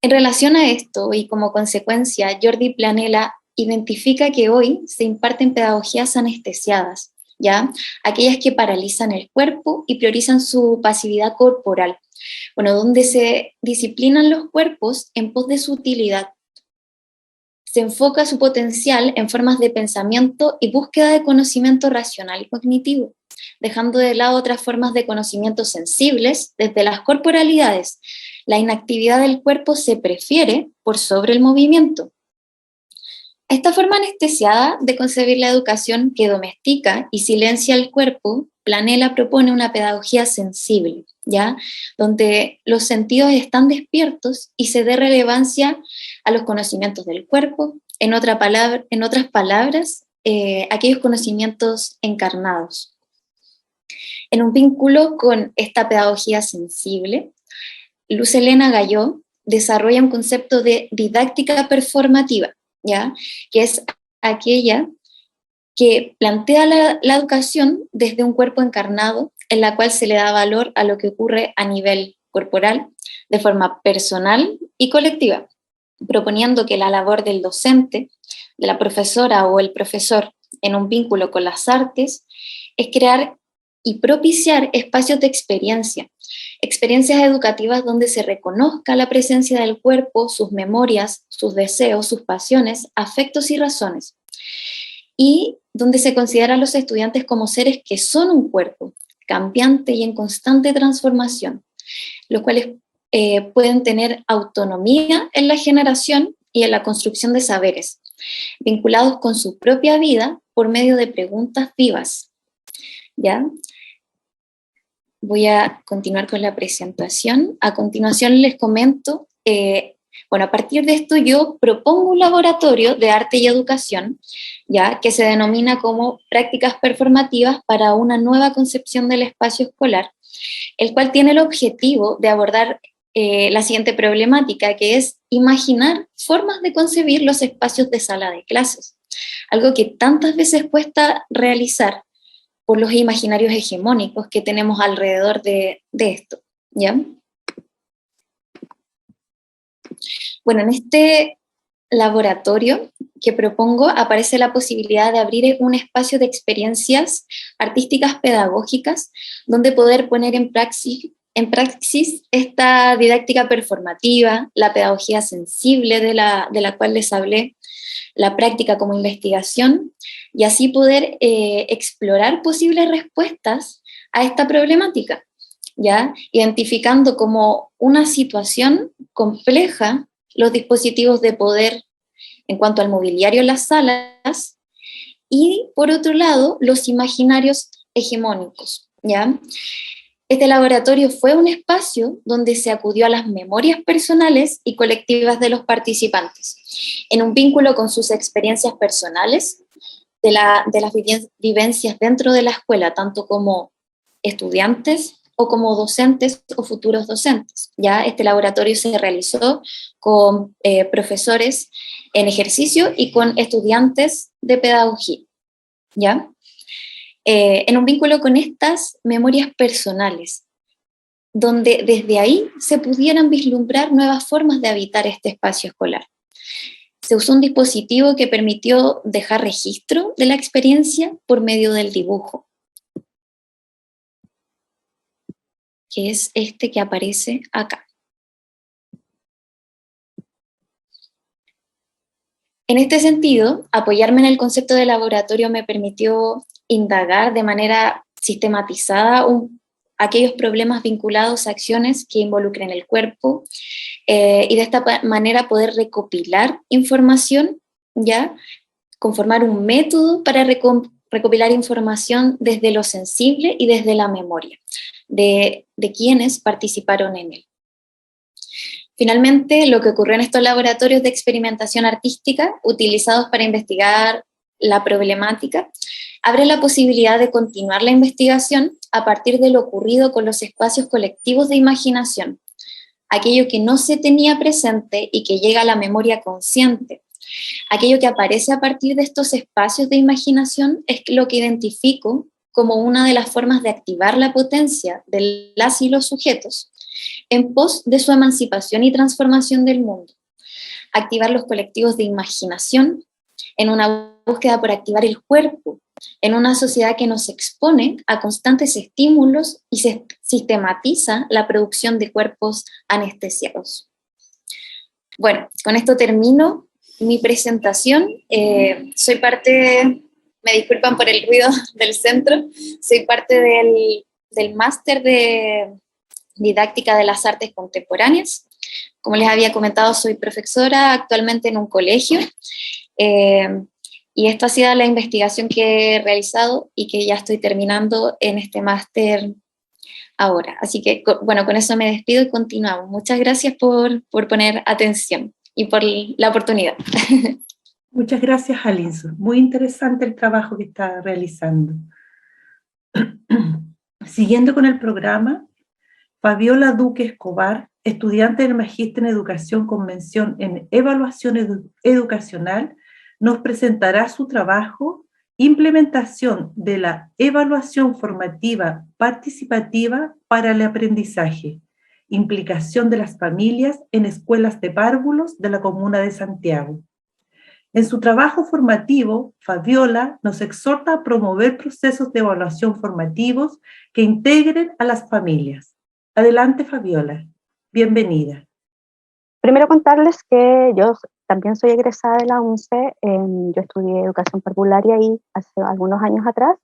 En relación a esto, y como consecuencia, Jordi Planella identifica que hoy se imparten pedagogías anestesiadas, ¿ya? Aquellas que paralizan el cuerpo y priorizan su pasividad corporal, bueno, donde se disciplinan los cuerpos en pos de su utilidad. Se enfoca su potencial en formas de pensamiento y búsqueda de conocimiento racional y cognitivo, dejando de lado otras formas de conocimiento sensibles desde las corporalidades. La inactividad del cuerpo se prefiere por sobre el movimiento. Esta forma anestesiada de concebir la educación que domestica y silencia el cuerpo, Planella propone una pedagogía sensible, ¿ya? Donde los sentidos están despiertos y se dé relevancia a los conocimientos del cuerpo, en otras palabras, aquellos conocimientos encarnados. En un vínculo con esta pedagogía sensible, Luz Helena Galló desarrolla un concepto de didáctica performativa, ¿ya? Que es aquella que plantea la educación desde un cuerpo encarnado, en la cual se le da valor a lo que ocurre a nivel corporal, de forma personal y colectiva, proponiendo que la labor del docente, de la profesora o el profesor en un vínculo con las artes, es crear y propiciar espacios de experiencias educativas donde se reconozca la presencia del cuerpo, sus memorias, sus deseos, sus pasiones, afectos y razones, y donde se considera a los estudiantes como seres que son un cuerpo, cambiante y en constante transformación, los cuales pueden tener autonomía en la generación y en la construcción de saberes, vinculados con su propia vida por medio de preguntas vivas. ¿Ya? Voy a continuar con la presentación. A continuación les comento, a partir de esto yo propongo un laboratorio de arte y educación, ¿ya? Que se denomina como prácticas performativas para una nueva concepción del espacio escolar, el cual tiene el objetivo de abordar la siguiente problemática, que es imaginar formas de concebir los espacios de sala de clases, algo que tantas veces cuesta realizar por los imaginarios hegemónicos que tenemos alrededor de esto, ¿ya? Bueno, en este laboratorio que propongo aparece la posibilidad de abrir un espacio de experiencias artísticas pedagógicas donde poder poner en praxis esta didáctica performativa, la pedagogía sensible de la cual les hablé, la práctica como investigación, y así poder explorar posibles respuestas a esta problemática, ¿ya? Identificando como una situación compleja los dispositivos de poder en cuanto al mobiliario en las salas, y por otro lado, los imaginarios hegemónicos, ¿ya? Este laboratorio fue un espacio donde se acudió a las memorias personales y colectivas de los participantes, en un vínculo con sus experiencias personales, de las vivencias dentro de la escuela, tanto como estudiantes o como docentes o futuros docentes. Ya este laboratorio se realizó con profesores en ejercicio y con estudiantes de pedagogía, ¿ya? En un vínculo con estas memorias personales, donde desde ahí se pudieran vislumbrar nuevas formas de habitar este espacio escolar. Se usó un dispositivo que permitió dejar registro de la experiencia por medio del dibujo, que es este que aparece acá. En este sentido, apoyarme en el concepto de laboratorio me permitió indagar de manera sistematizada aquellos problemas vinculados a acciones que involucren el cuerpo, y de esta manera poder recopilar información, ¿ya? Conformar un método para recopilar información desde lo sensible y desde la memoria de quienes participaron en él. Finalmente, lo que ocurrió en estos laboratorios de experimentación artística utilizados para investigar la problemática abre la posibilidad de continuar la investigación a partir de lo ocurrido con los espacios colectivos de imaginación, aquello que no se tenía presente y que llega a la memoria consciente. Aquello que aparece a partir de estos espacios de imaginación es lo que identifico como una de las formas de activar la potencia de las y los sujetos en pos de su emancipación y transformación del mundo. Activar los colectivos de imaginación en una búsqueda por activar el cuerpo, en una sociedad que nos expone a constantes estímulos y se sistematiza la producción de cuerpos anestesiados. Bueno, con esto termino mi presentación. Soy parte, me disculpan por el ruido del centro, soy parte del máster de didáctica de las artes contemporáneas. Como les había comentado, soy profesora actualmente en un colegio, y esta ha sido la investigación que he realizado y que ya estoy terminando en este máster ahora. Así que, bueno, con eso me despido y continuamos. Muchas gracias por poner atención y por la oportunidad. Muchas gracias, Alinson. Muy interesante el trabajo que está realizando. Siguiendo con el programa, Fabiola Duque Escobar, estudiante del Magíster en Educación con mención en Evaluación Educacional, nos presentará su trabajo Implementación de la Evaluación Formativa Participativa para el Aprendizaje, implicación de las familias en escuelas de párvulos de la Comuna de Santiago. En su trabajo formativo, Fabiola nos exhorta a promover procesos de evaluación formativos que integren a las familias. Adelante, Fabiola. Bienvenida. Primero contarles que yo también soy egresada de la UNCE. Yo estudié educación parvularia ahí hace algunos años atrás.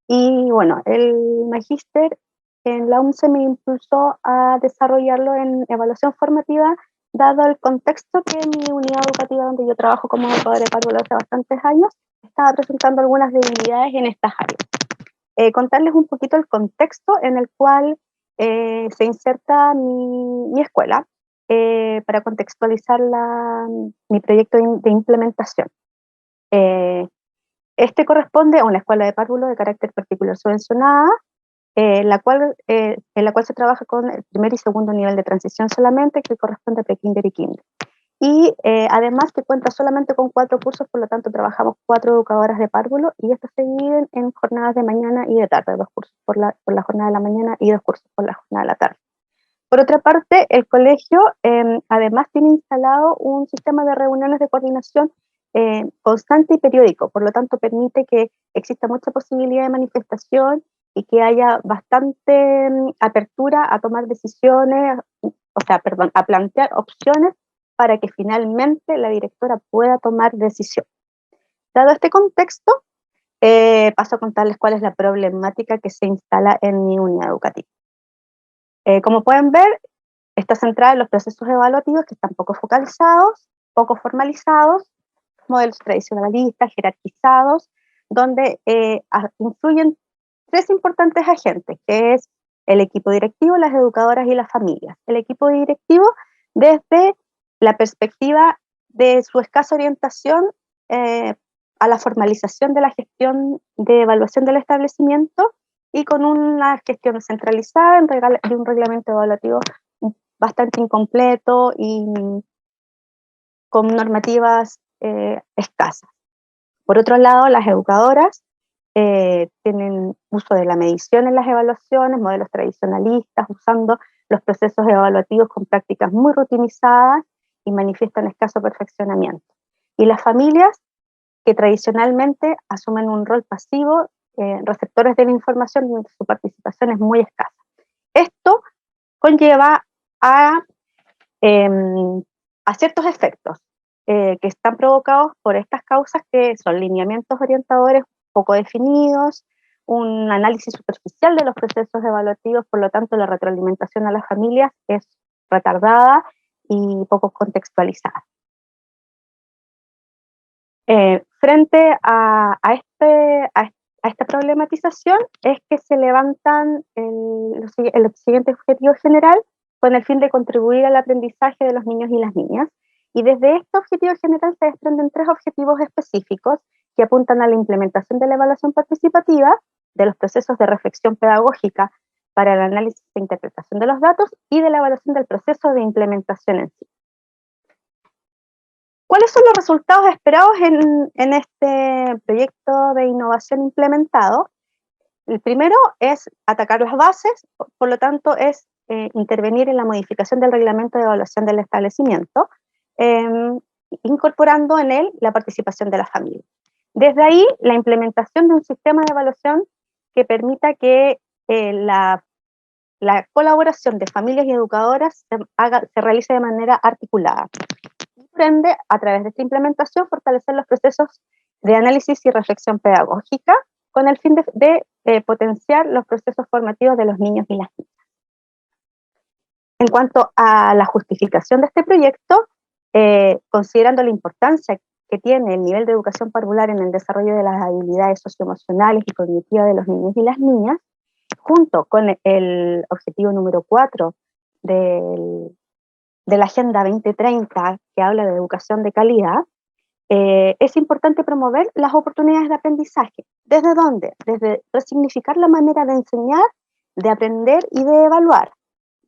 Y bueno, el magíster en la UNCE me impulsó a desarrollarlo en evaluación formativa dado el contexto que mi unidad educativa donde yo trabajo como educadora de párvulo hace bastantes años, estaba presentando algunas debilidades en estas áreas. Contarles un poquito el contexto en el cual se inserta mi escuela para contextualizar mi proyecto de implementación. Este corresponde a una escuela de párvulo de carácter particular subvencionada, en la cual se trabaja con el primer y segundo nivel de transición solamente, que corresponde a prekinder y kinder. Y además que cuenta solamente con 4 cursos, por lo tanto trabajamos 4 educadoras de párvulo y estas se dividen en jornadas de mañana y de tarde, 2 cursos por la jornada de la mañana y 2 cursos por la jornada de la tarde. Por otra parte, el colegio además tiene instalado un sistema de reuniones de coordinación constante y periódico, por lo tanto permite que exista mucha posibilidad de manifestación y que haya bastante apertura a tomar decisiones, a plantear opciones para que finalmente la directora pueda tomar decisión. Dado este contexto, paso a contarles cuál es la problemática que se instala en mi unidad educativa. Como pueden ver, está centrada en los procesos evaluativos que están poco focalizados, poco formalizados, modelos tradicionalistas, jerarquizados, donde influyen 3 importantes agentes, que es el equipo directivo, las educadoras y las familias. El equipo directivo desde la perspectiva de su escasa orientación a la formalización de la gestión de evaluación del establecimiento y con una gestión centralizada de un reglamento evaluativo bastante incompleto y con normativas escasas. Por otro lado, las educadoras tienen uso de la medición en las evaluaciones, modelos tradicionalistas, usando los procesos evaluativos con prácticas muy rutinizadas y manifiestan escaso perfeccionamiento. Y las familias, que tradicionalmente asumen un rol pasivo, receptores de la información, donde su participación es muy escasa. Esto conlleva a ciertos efectos que están provocados por estas causas, que son lineamientos orientadores poco definidos, un análisis superficial de los procesos evaluativos, por lo tanto la retroalimentación a las familias es retardada y poco contextualizada. Frente a esta problematización es que se levantan el siguiente objetivo general con el fin de contribuir al aprendizaje de los niños y las niñas. Y desde este objetivo general se desprenden 3 objetivos específicos que apuntan a la implementación de la evaluación participativa, de los procesos de reflexión pedagógica para el análisis e interpretación de los datos y de la evaluación del proceso de implementación en sí. ¿Cuáles son los resultados esperados en este proyecto de innovación implementado? El primero es atacar las bases, por lo tanto es intervenir en la modificación del reglamento de evaluación del establecimiento, incorporando en él la participación de la familia. Desde ahí, la implementación de un sistema de evaluación que permita que la colaboración de familias y educadoras se realice de manera articulada. Por ende, a través de esta implementación, fortalecer los procesos de análisis y reflexión pedagógica con el fin de potenciar los procesos formativos de los niños y las niñas. En cuanto a la justificación de este proyecto, considerando la importancia que tiene el nivel de educación parvular en el desarrollo de las habilidades socioemocionales y cognitivas de los niños y las niñas, junto con el objetivo número 4 de la Agenda 2030, que habla de educación de calidad, es importante promover las oportunidades de aprendizaje. ¿Desde dónde? Desde resignificar la manera de enseñar, de aprender y de evaluar.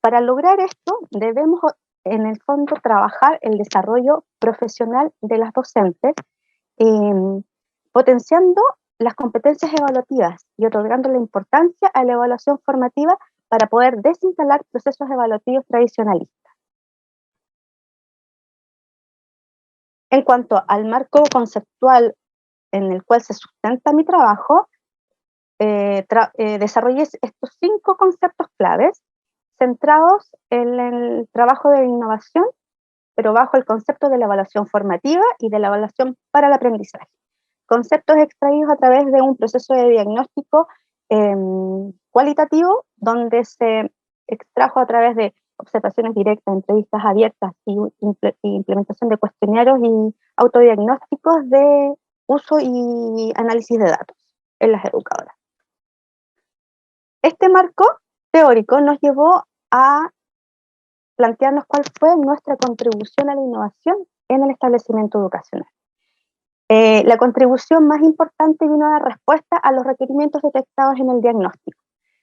Para lograr esto, debemos, en el fondo, trabajar el desarrollo profesional de las docentes, potenciando las competencias evaluativas y otorgando la importancia a la evaluación formativa para poder desinstalar procesos evaluativos tradicionalistas. En cuanto al marco conceptual en el cual se sustenta mi trabajo, desarrollé estos 5 conceptos claves centrados en el trabajo de innovación, pero bajo el concepto de la evaluación formativa y de la evaluación para el aprendizaje. Conceptos extraídos a través de un proceso de diagnóstico cualitativo, donde se extrajo a través de observaciones directas, entrevistas abiertas y implementación de cuestionarios y autodiagnósticos de uso y análisis de datos en las educadoras. Este marco teórico nos llevó a plantearnos cuál fue nuestra contribución a la innovación en el establecimiento educacional. La contribución más importante vino a dar respuesta a los requerimientos detectados en el diagnóstico,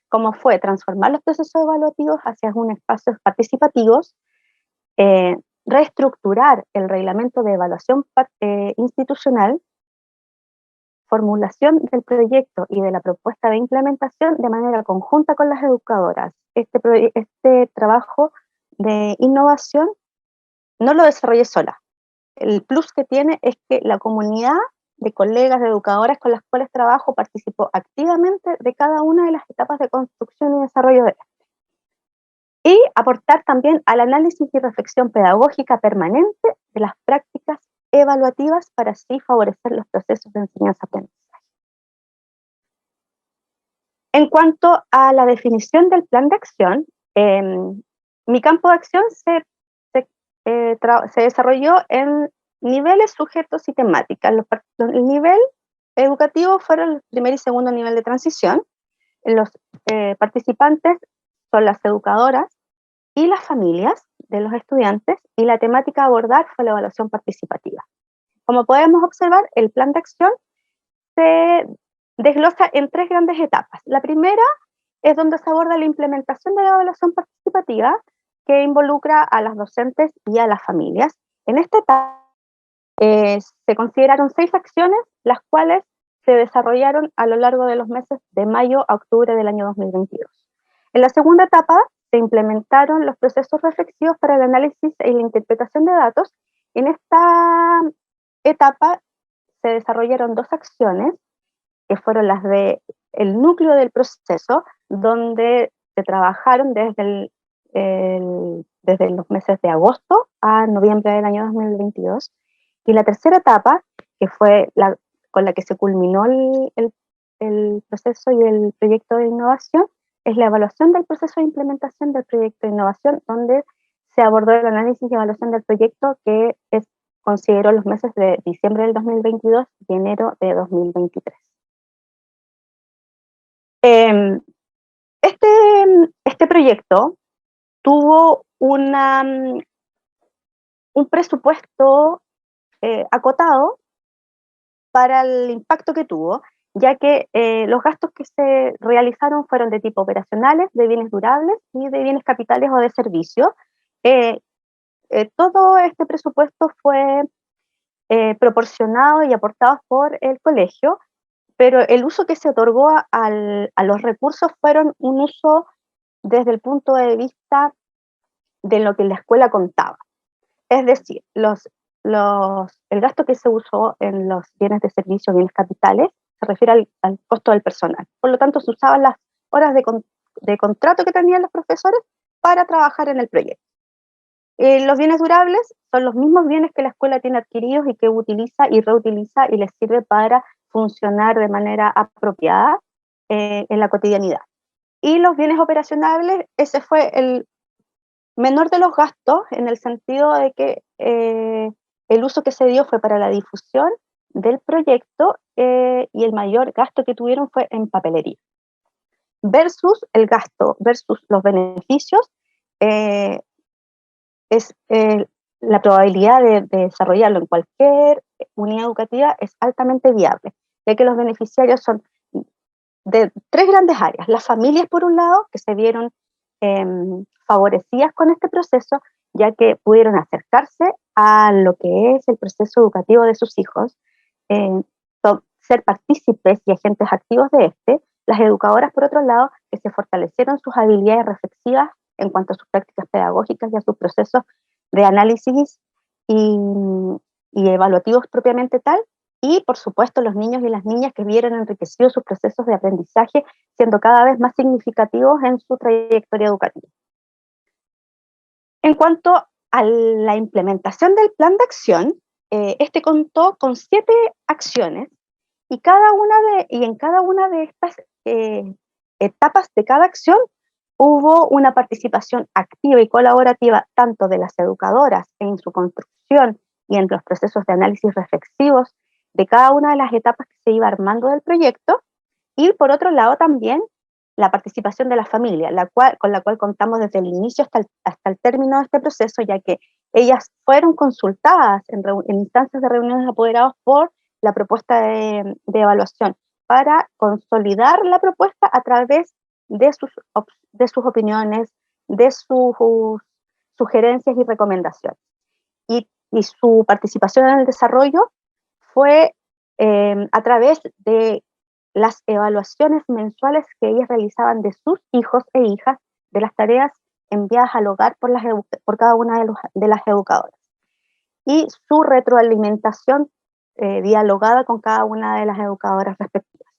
como fue transformar los procesos evaluativos hacia unos espacios participativos, reestructurar el reglamento de evaluación institucional, formulación del proyecto y de la propuesta de implementación de manera conjunta con las educadoras. Este trabajo de innovación no lo desarrollé sola. El plus que tiene es que la comunidad de colegas, de educadoras con las cuales trabajo participó activamente de cada una de las etapas de construcción y desarrollo de este. Y aportar también al análisis y reflexión pedagógica permanente de las prácticas evaluativas para así favorecer los procesos de enseñanza-aprendizaje. En cuanto a la definición del plan de acción, mi campo de acción se desarrolló en niveles, sujetos y temáticas. El nivel educativo fueron el primer y segundo nivel de transición. Los participantes son las educadoras y las familias de los estudiantes, y la temática a abordar fue la evaluación participativa. Como podemos observar, el plan de acción se desglosa en 3 grandes etapas. La primera es donde se aborda la implementación de la evaluación participativa, que involucra a las docentes y a las familias. En esta etapa se consideraron 6 acciones, las cuales se desarrollaron a lo largo de los meses de mayo a octubre del año 2022. En la segunda etapa se implementaron los procesos reflexivos para el análisis y la interpretación de datos. En esta etapa se desarrollaron 2 acciones, que fueron las de el núcleo del proceso, donde se trabajaron desde los meses de agosto a noviembre del año 2022. Y la tercera etapa, que fue con la que se culminó el proceso y el proyecto de innovación, es la evaluación del proceso de implementación del proyecto de innovación, donde se abordó el análisis y evaluación del proyecto, que consideró los meses de diciembre del 2022 y enero de 2023. Este proyecto tuvo un presupuesto acotado para el impacto que tuvo, ya que los gastos que se realizaron fueron de tipo operacionales, de bienes durables y de bienes capitales o de servicios. Todo este presupuesto fue proporcionado y aportado por el colegio, pero el uso que se otorgó a los recursos fueron un uso desde el punto de vista de lo que la escuela contaba. Es decir, el gasto que se usó en los bienes de servicio, bienes capitales, se refiere al costo del personal. Por lo tanto, se usaban las horas de contrato que tenían los profesores para trabajar en el proyecto. Los bienes durables son los mismos bienes que la escuela tiene adquiridos y que utiliza y reutiliza y les sirve para funcionar de manera apropiada en la cotidianidad. Y los bienes operacionales, ese fue el menor de los gastos, en el sentido de que el uso que se dio fue para la difusión del proyecto y el mayor gasto que tuvieron fue en papelería. Versus el gasto, versus los beneficios, la probabilidad de desarrollarlo en cualquier unidad educativa es altamente viable, ya que los beneficiarios son de 3 grandes áreas. Las familias, por un lado, que se vieron favorecidas con este proceso, ya que pudieron acercarse a lo que es el proceso educativo de sus hijos, ser partícipes y agentes activos de este. Las educadoras, por otro lado, que se fortalecieron sus habilidades reflexivas en cuanto a sus prácticas pedagógicas y a sus procesos de análisis y evaluativos propiamente tal, y por supuesto los niños y las niñas que vieron enriquecidos sus procesos de aprendizaje, siendo cada vez más significativos en su trayectoria educativa. En cuanto a la implementación del plan de acción, este contó con 7 acciones, y en cada una de estas etapas de cada acción hubo una participación activa y colaborativa tanto de las educadoras en su construcción y en los procesos de análisis reflexivos de cada una de las etapas que se iba armando del proyecto, y por otro lado también la participación de la familia, con la cual contamos desde el inicio hasta el término de este proceso, ya que ellas fueron consultadas en instancias de reuniones de apoderados por la propuesta de evaluación, para consolidar la propuesta a través de sus opiniones, de sus sugerencias y recomendaciones. Y su participación en el desarrollo fue a través de las evaluaciones mensuales que ellas realizaban de sus hijos e hijas, de las tareas enviadas al hogar por cada una de las educadoras, y su retroalimentación dialogada con cada una de las educadoras respectivas.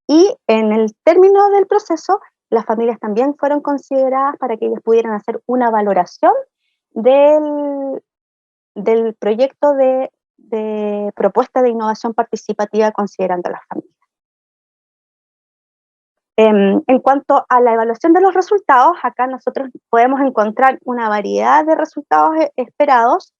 Y en el término del proceso, las familias también fueron consideradas para que ellas pudieran hacer una valoración del proyecto de propuesta de innovación participativa considerando a las familias. En cuanto a la evaluación de los resultados, acá nosotros podemos encontrar una variedad de resultados esperados,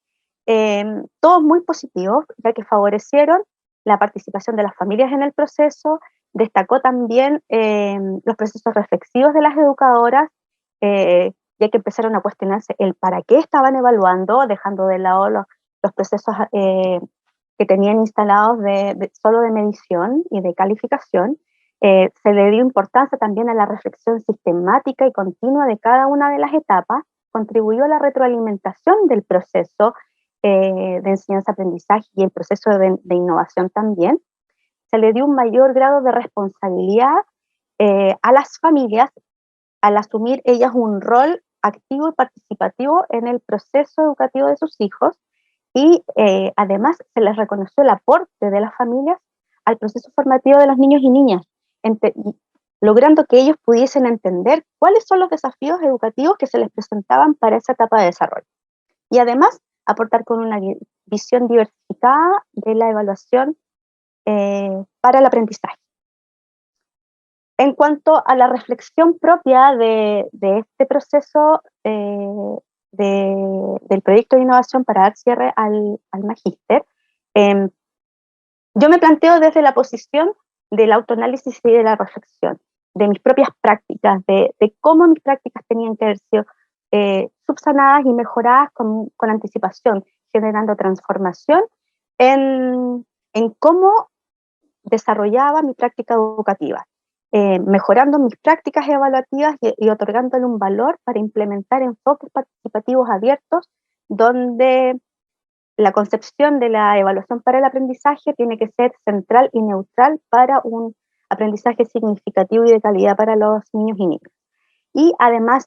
todos muy positivos, ya que favorecieron la participación de las familias en el proceso. Destacó también los procesos reflexivos de las educadoras, ya que empezaron a cuestionarse el para qué estaban evaluando, dejando de lado los procesos que tenían instalados solo de medición y de calificación. Se le dio importancia también a la reflexión sistemática y continua de cada una de las etapas, contribuyó a la retroalimentación del proceso de enseñanza-aprendizaje y el proceso de innovación también. Se le dio un mayor grado de responsabilidad a las familias al asumir ellas un rol activo y participativo en el proceso educativo de sus hijos, y además se les reconoció el aporte de las familias al proceso formativo de los niños y niñas, logrando que ellos pudiesen entender cuáles son los desafíos educativos que se les presentaban para esa etapa de desarrollo. Y además, aportar con una visión diversificada de la evaluación para el aprendizaje. En cuanto a la reflexión propia de este proceso del proyecto de innovación para dar cierre al magíster, yo me planteo desde la posición del autoanálisis y de la reflexión, de mis propias prácticas, de cómo mis prácticas tenían que haber sido subsanadas y mejoradas con anticipación, generando transformación en cómo desarrollaba mi práctica educativa, mejorando mis prácticas evaluativas y otorgándole un valor para implementar enfoques participativos abiertos, donde la concepción de la evaluación para el aprendizaje tiene que ser central y neutral para un aprendizaje significativo y de calidad para los niños y niñas. Y además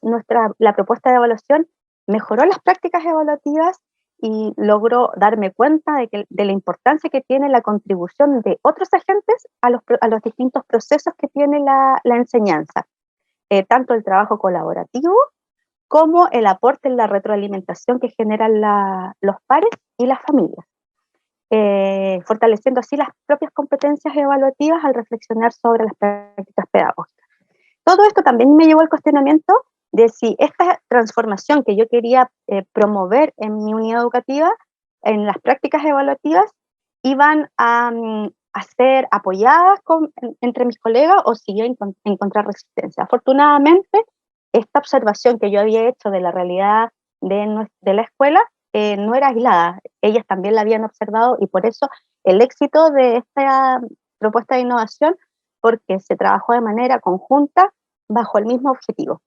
la propuesta de evaluación mejoró las prácticas evaluativas y logró darme cuenta de la importancia que tiene la contribución de otros agentes a los distintos procesos que tiene la enseñanza, tanto el trabajo colaborativo como el aporte en la retroalimentación que generan los pares y las familias, fortaleciendo así las propias competencias evaluativas al reflexionar sobre las prácticas pedagógicas. Todo esto también me llevó al cuestionamiento de si esta transformación que yo quería promover en mi unidad educativa, en las prácticas evaluativas, iban a ser apoyadas entre mis colegas o si iba a encontrar resistencia. Afortunadamente, esta observación que yo había hecho de la realidad de la escuela no era aislada, ellas también la habían observado, y por eso el éxito de esta propuesta de innovación, porque se trabajó de manera conjunta bajo el mismo objetivo.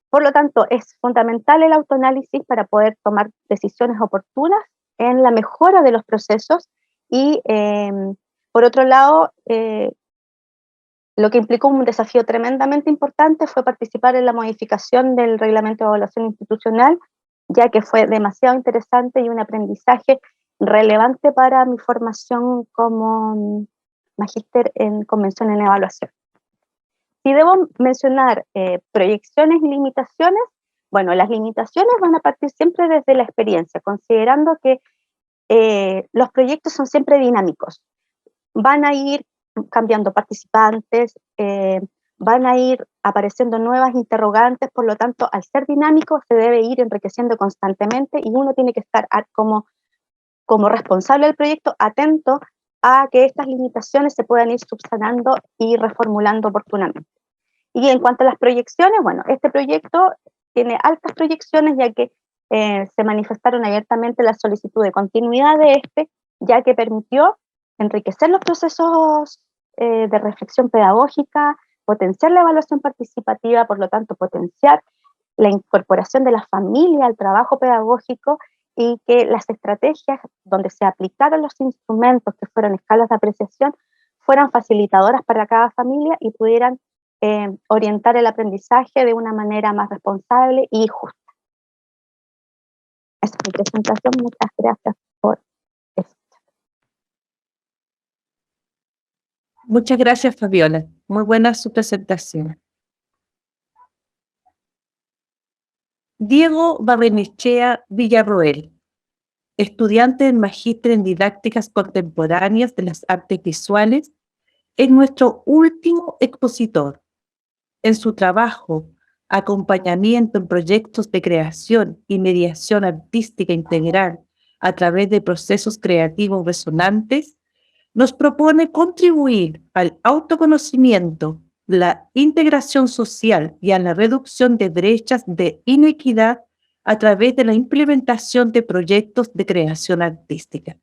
Por lo tanto, es fundamental el autoanálisis para poder tomar decisiones oportunas en la mejora de los procesos y, por otro lado, lo que implicó un desafío tremendamente importante fue participar en la modificación del reglamento de evaluación institucional, ya que fue demasiado interesante y un aprendizaje relevante para mi formación como magíster en convención en evaluación. Si debo mencionar proyecciones y limitaciones, bueno, las limitaciones van a partir siempre desde la experiencia, considerando que los proyectos son siempre dinámicos. Van a ir cambiando participantes, van a ir apareciendo nuevas interrogantes, por lo tanto, al ser dinámico, se debe ir enriqueciendo constantemente y uno tiene que estar como responsable del proyecto atento a que estas limitaciones se puedan ir subsanando y reformulando oportunamente. Y en cuanto a las proyecciones, bueno, este proyecto tiene altas proyecciones, ya que se manifestaron abiertamente la solicitud de continuidad de este, ya que permitió enriquecer los procesos de reflexión pedagógica, potenciar la evaluación participativa, por lo tanto potenciar la incorporación de la familia al trabajo pedagógico y que las estrategias donde se aplicaron los instrumentos que fueron escalas de apreciación fueran facilitadoras para cada familia y pudieran orientar el aprendizaje de una manera más responsable y justa. Esa es mi presentación. Muchas gracias por eso. Muchas gracias, Fabiola. Muy buena su presentación. Diego Barrenechea Villarroel, estudiante del Magíster en Didácticas Contemporáneas de las Artes Visuales, es nuestro último expositor. En su trabajo, acompañamiento en proyectos de creación y mediación artística integral a través de procesos creativos resonantes, nos propone contribuir al autoconocimiento, la integración social y a la reducción de brechas de inequidad a través de la implementación de proyectos de creación artística.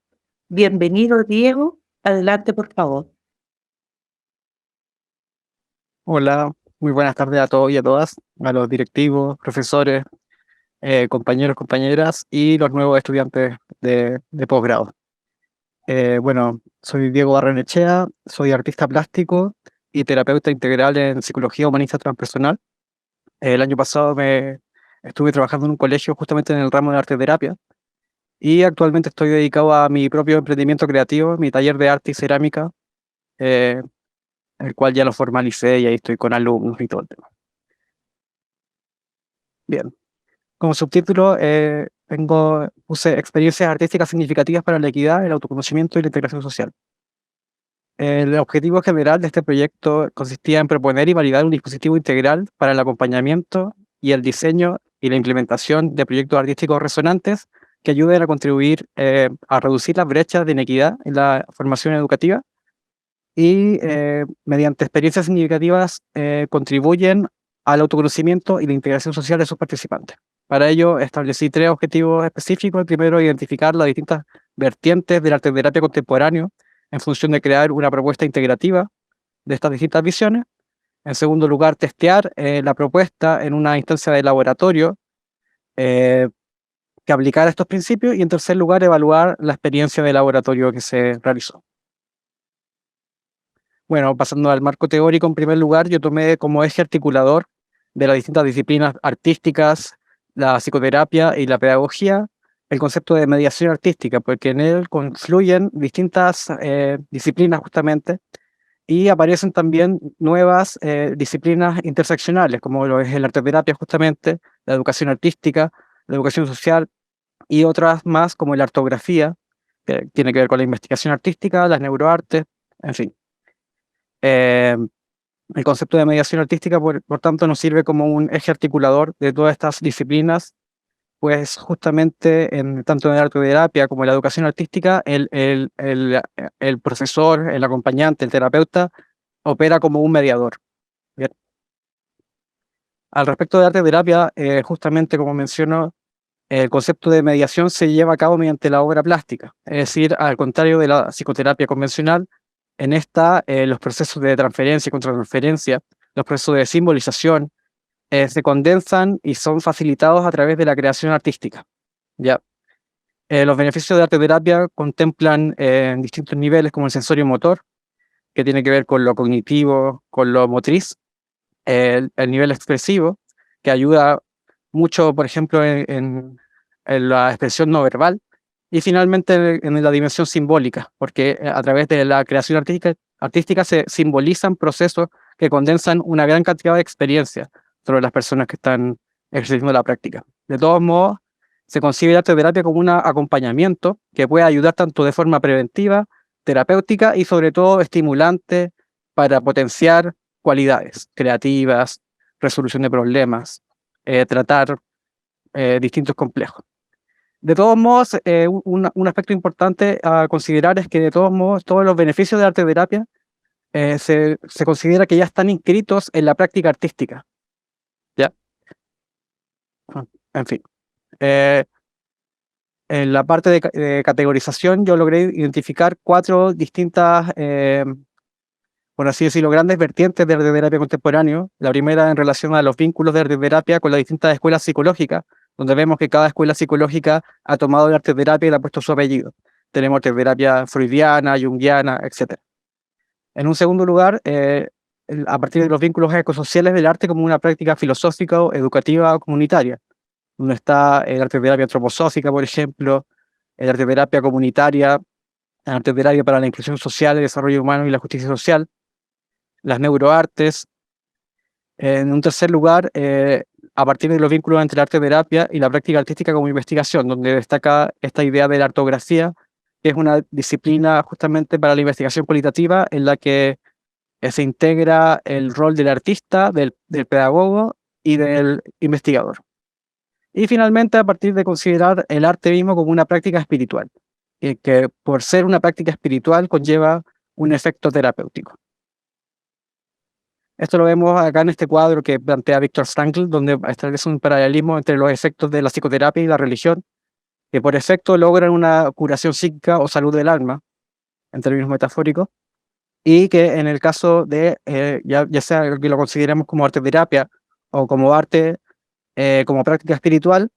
Bienvenido, Diego. Adelante, por favor. Hola, muy buenas tardes a todos y a todas, a los directivos, profesores, compañeros, compañeras y los nuevos estudiantes de posgrado. Bueno, soy Diego Barrenechea, soy artista plástico y terapeuta integral en psicología humanista transpersonal. El año pasado estuve trabajando en un colegio justamente en el ramo de arte terapia y actualmente estoy dedicado a mi propio emprendimiento creativo, mi taller de arte y cerámica, el cual ya lo formalicé y ahí estoy con alumnos y todo el tema. Bien, como subtítulo puse experiencias artísticas significativas para la equidad, el autoconocimiento y la integración social. El objetivo general de este proyecto consistía en proponer y validar un dispositivo integral para el acompañamiento y el diseño y la implementación de proyectos artísticos resonantes que ayuden a contribuir a reducir las brechas de inequidad en la formación educativa y mediante experiencias significativas contribuyen al autoconocimiento y la integración social de sus participantes. Para ello establecí 3 objetivos específicos. El primero, identificar las distintas vertientes del arte terapia contemporáneo en función de crear una propuesta integrativa de estas distintas visiones. En segundo lugar, testear la propuesta en una instancia de laboratorio que aplicara estos principios. Y en tercer lugar, evaluar la experiencia de laboratorio que se realizó. Bueno, pasando al marco teórico, en primer lugar, yo tomé como eje articulador de las distintas disciplinas artísticas, la psicoterapia y la pedagogía, el concepto de mediación artística, porque en él confluyen distintas disciplinas justamente, y aparecen también nuevas disciplinas interseccionales, como lo es el arte terapia justamente, la educación artística, la educación social, y otras más como la artografía, que tiene que ver con la investigación artística, las neuroartes, en fin. El concepto de mediación artística, por tanto, nos sirve como un eje articulador de todas estas disciplinas, pues justamente tanto en el arte terapia como en la educación artística, el profesor, el acompañante, el terapeuta, opera como un mediador. Bien. Al respecto de arte terapia, justamente como menciono, el concepto de mediación se lleva a cabo mediante la obra plástica, es decir, al contrario de la psicoterapia convencional. En esta, los procesos de transferencia y contratransferencia, los procesos de simbolización, se condensan y son facilitados a través de la creación artística. ¿Ya? Los beneficios de arte terapia contemplan distintos niveles como el sensorio-motor, que tiene que ver con lo cognitivo, con lo motriz, el nivel expresivo, que ayuda mucho, por ejemplo, en la expresión no verbal, y finalmente en la dimensión simbólica, porque a través de la creación artística se simbolizan procesos que condensan una gran cantidad de experiencias sobre las personas que están ejerciendo la práctica. De todos modos, se concibe el arte terapia como un acompañamiento que puede ayudar tanto de forma preventiva, terapéutica y sobre todo estimulante para potenciar cualidades creativas, resolución de problemas, tratar distintos complejos. De todos modos, un aspecto importante a considerar es que de todos modos todos los beneficios de arte terapia se considera que ya están inscritos en la práctica artística. ¿Ya? En fin. En la parte de categorización yo logré identificar 4 distintas, por así decirlo, grandes vertientes de arte terapia contemporáneo. La primera en relación a los vínculos de arte terapia con las distintas escuelas psicológicas, donde vemos que cada escuela psicológica ha tomado el arte terapia y le ha puesto su apellido. Tenemos arte terapia freudiana, junguiana, etc. En un segundo lugar, a partir de los vínculos ecosociales del arte como una práctica filosófica, educativa o comunitaria, donde está el arte terapia antroposófica, por ejemplo, el arte terapia comunitaria, el arte terapia para la inclusión social, el desarrollo humano y la justicia social, las neuroartes. En un tercer lugar, a partir de los vínculos entre la arte terapia y la práctica artística como investigación, donde destaca esta idea de la artografía, que es una disciplina justamente para la investigación cualitativa en la que se integra el rol del artista, del pedagogo y del investigador. Y finalmente, a partir de considerar el arte mismo como una práctica espiritual, que por ser una práctica espiritual conlleva un efecto terapéutico. Esto lo vemos acá en este cuadro que plantea Viktor Frankl, donde establece un paralelismo entre los efectos de la psicoterapia y la religión, que por efecto logran una curación psíquica o salud del alma, en términos metafóricos, y que en el caso de, ya sea que lo consideremos como arte terapia o como arte, como práctica espiritual,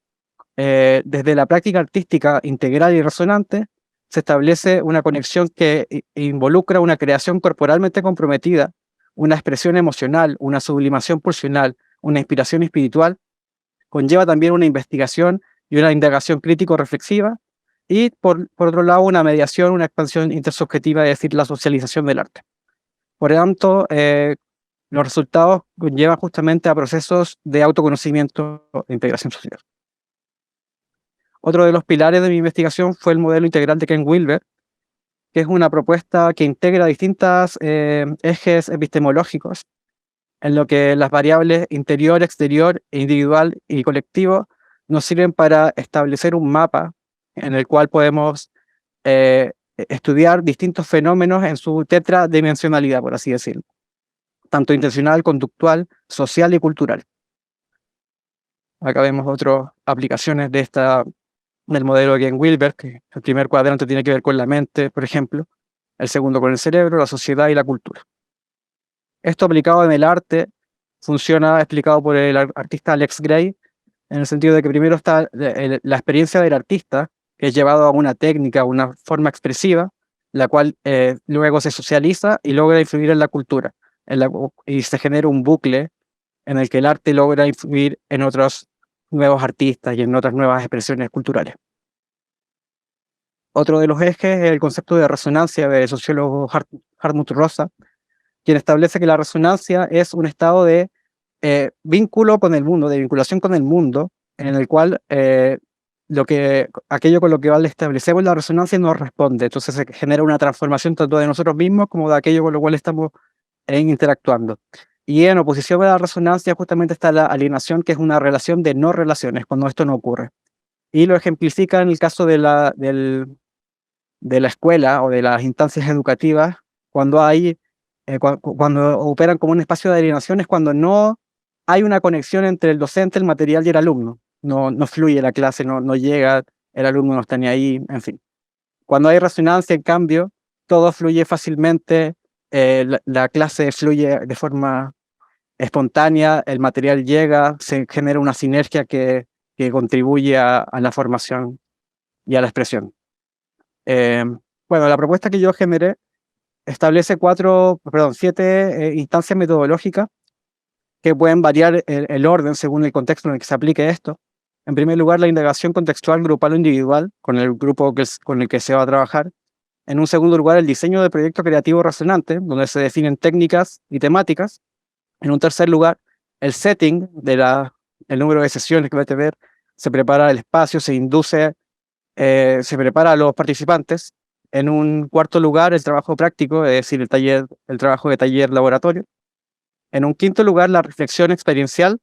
desde la práctica artística integral y resonante, se establece una conexión que involucra una creación corporalmente comprometida, una expresión emocional, una sublimación pulsional, una inspiración espiritual, conlleva también una investigación y una indagación crítico-reflexiva, y por otro lado una mediación, una expansión intersubjetiva, es decir, la socialización del arte. Por lo tanto, los resultados conllevan justamente a procesos de autoconocimiento e integración social. Otro de los pilares de mi investigación fue el modelo integral de Ken Wilber, que es una propuesta que integra distintos ejes epistemológicos, en lo que las variables interior, exterior, individual y colectivo nos sirven para establecer un mapa en el cual podemos estudiar distintos fenómenos en su tetradimensionalidad, por así decirlo, tanto intencional, conductual, social y cultural. Acá vemos otras aplicaciones del modelo de Ken Wilber, que el primer cuadrante tiene que ver con la mente, por ejemplo, el segundo con el cerebro, la sociedad y la cultura. Esto aplicado en el arte funciona explicado por el artista Alex Gray, en el sentido de que primero está la experiencia del artista, que es llevado a una técnica, una forma expresiva, la cual luego se socializa y logra influir en la cultura, y se genera un bucle en el que el arte logra influir en otros nuevos artistas y en otras nuevas expresiones culturales. Otro de los ejes es el concepto de resonancia del sociólogo Hartmut Rosa, quien establece que la resonancia es un estado de vínculo con el mundo, de vinculación con el mundo, en el cual aquello con lo que establecemos la resonancia nos responde. Entonces se genera una transformación tanto de nosotros mismos como de aquello con lo cual estamos interactuando. Y en oposición a la resonancia justamente está la alienación, que es una relación de no relaciones, cuando esto no ocurre. Y lo ejemplifica en el caso de la escuela o de las instancias educativas, cuando cuando operan como un espacio de alienación, es cuando no hay una conexión entre el docente, el material y el alumno. No fluye la clase, no llega, el alumno no está ni ahí, en fin. Cuando hay resonancia, en cambio, todo fluye fácilmente, la clase fluye de forma espontánea, el material llega, se genera una sinergia que contribuye a la formación y a la expresión. Bueno, la propuesta que yo generé establece 7 instancias metodológicas que pueden variar el orden según el contexto en el que se aplique esto. En primer lugar, la indagación contextual grupal o individual con el grupo con el que se va a trabajar. En un segundo lugar, el diseño de proyecto creativo resonante, donde se definen técnicas y temáticas. En un tercer lugar, el setting el número de sesiones que va a tener, se prepara el espacio, se induce, se prepara a los participantes. En un cuarto lugar, el trabajo práctico, es decir, el trabajo de taller laboratorio. En un quinto lugar, la reflexión experiencial,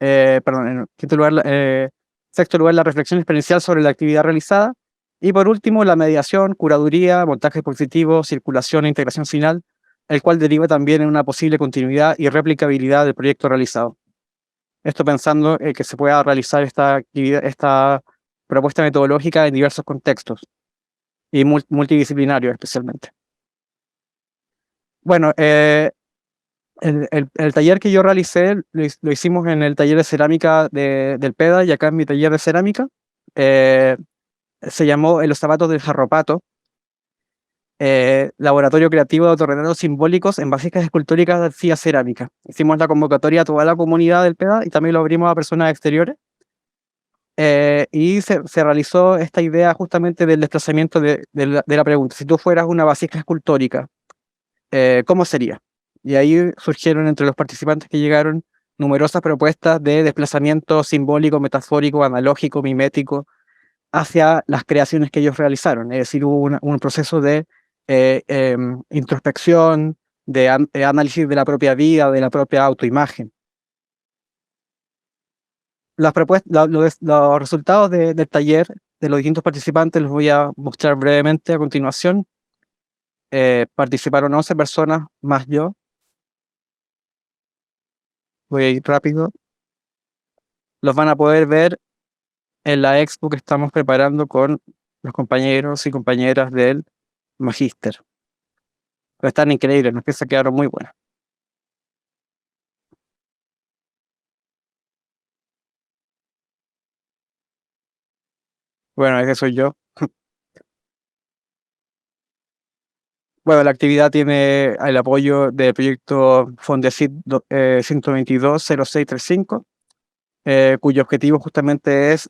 sexto lugar, la reflexión experiencial sobre la actividad realizada. Y por último, la mediación, curaduría, montaje positivo, circulación e integración final, el cual deriva también en una posible continuidad y replicabilidad del proyecto realizado. Esto pensando en que se pueda realizar esta propuesta metodológica en diversos contextos y multidisciplinarios especialmente. Bueno, el taller que yo realicé lo hicimos en el taller de cerámica del PEDA y acá en mi taller de cerámica. Se llamó En los zapatos del jarropato, laboratorio creativo de autorretratos simbólicos en vasijas escultóricas vía cerámica. Hicimos la convocatoria a toda la comunidad del PEDA y también lo abrimos a personas exteriores. Y se realizó esta idea justamente del desplazamiento de la pregunta: si tú fueras una vasija escultórica, ¿cómo sería? Y ahí surgieron entre los participantes que llegaron numerosas propuestas de desplazamiento simbólico, metafórico, analógico, mimético, hacia las creaciones que ellos realizaron. Es decir, hubo un proceso de introspección, de análisis de la propia vida, de la propia autoimagen. Los resultados del taller de los distintos participantes los voy a mostrar brevemente a continuación. Participaron 11 personas más yo. Voy a ir rápido. Los van a poder ver en la expo que estamos preparando con los compañeros y compañeras del Magíster. Pero están increíbles, las piezas quedaron muy buenas. Bueno, ese soy yo. Bueno, la actividad tiene el apoyo del proyecto Fondesit 122-0635, cuyo objetivo justamente es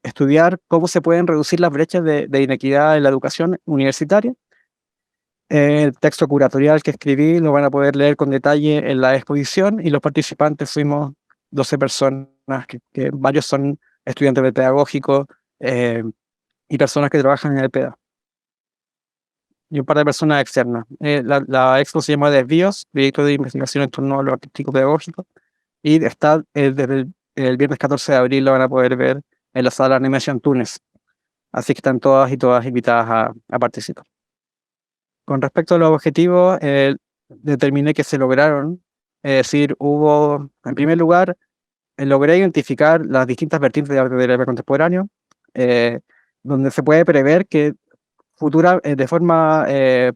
estudiar cómo se pueden reducir las brechas de inequidad en la educación universitaria. El texto curatorial que escribí lo van a poder leer con detalle en la exposición, y los participantes fuimos 12 personas, que varios son estudiantes de pedagógico y personas que trabajan en el PEDA. Y un par de personas externas. La expo se llama Desvíos, proyecto de investigación en torno a lo artístico pedagógico, y está desde el viernes 14 de abril, lo van a poder ver en la sala Animation Túnez. Así que están todas y todas invitadas a participar. Con respecto a los objetivos, determiné que se lograron. Es decir, en primer lugar, logré identificar las distintas vertientes de arte terapia contemporáneo, donde se puede prever que de forma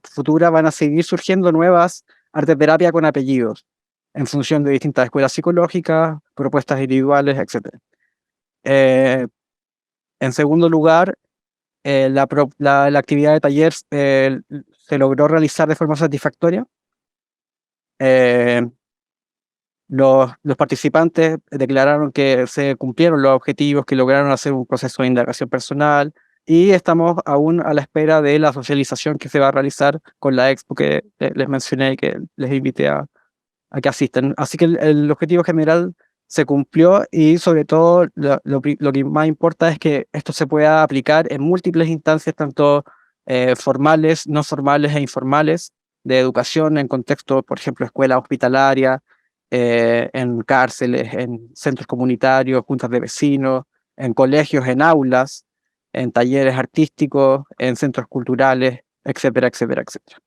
futura van a seguir surgiendo nuevas arte terapia con apellidos, en función de distintas escuelas psicológicas, propuestas individuales, etc. En segundo lugar, la actividad de taller se logró realizar de forma satisfactoria. Los participantes declararon que se cumplieron los objetivos, que lograron hacer un proceso de indagación personal, y estamos aún a la espera de la socialización que se va a realizar con la expo que les mencioné y que les invité a que asistan. Así que el objetivo general se cumplió, y sobre todo lo que más importa es que esto se pueda aplicar en múltiples instancias, tanto formales, no formales e informales, de educación en contexto, por ejemplo, escuela hospitalaria, en cárceles, en centros comunitarios, juntas de vecinos, en colegios, en aulas, en talleres artísticos, en centros culturales, etcétera, etcétera, etcétera.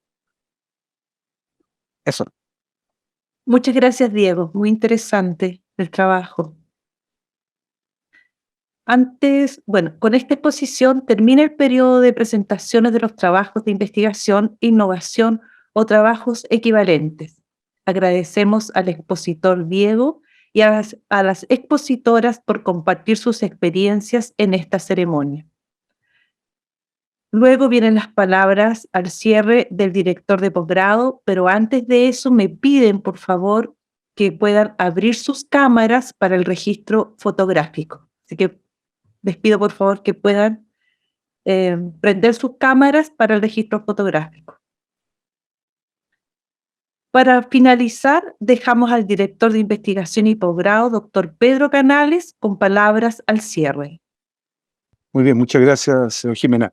Eso. Muchas gracias, Diego. Muy interesante el trabajo. Con esta exposición termina el periodo de presentaciones de los trabajos de investigación, innovación o trabajos equivalentes. Agradecemos al expositor Diego y a las expositoras por compartir sus experiencias en esta ceremonia. Luego vienen las palabras al cierre del director de posgrado, pero antes de eso me piden, por favor, que puedan abrir sus cámaras para el registro fotográfico. Así que les pido, por favor, que puedan prender sus cámaras para el registro fotográfico. Para finalizar, dejamos al director de investigación y posgrado, doctor Pedro Canales, con palabras al cierre. Muy bien, muchas gracias, señor Jimena.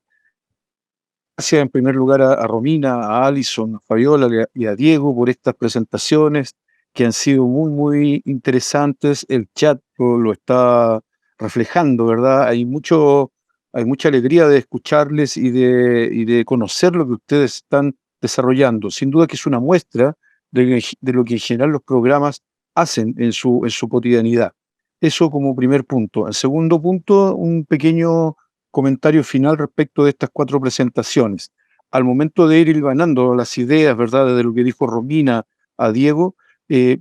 Gracias en primer lugar a Romina, a Alison, a Fabiola y a Diego por estas presentaciones que han sido muy, muy interesantes. El chat lo está reflejando, ¿verdad? Hay mucha alegría de escucharles y de conocer lo que ustedes están desarrollando. Sin duda que es una muestra de lo que en general los programas hacen en su cotidianidad. Eso como primer punto. El segundo punto, un pequeño comentario final respecto de estas 4 presentaciones. Al momento de ir hilvanando las ideas, ¿verdad?, de lo que dijo Romina a Diego,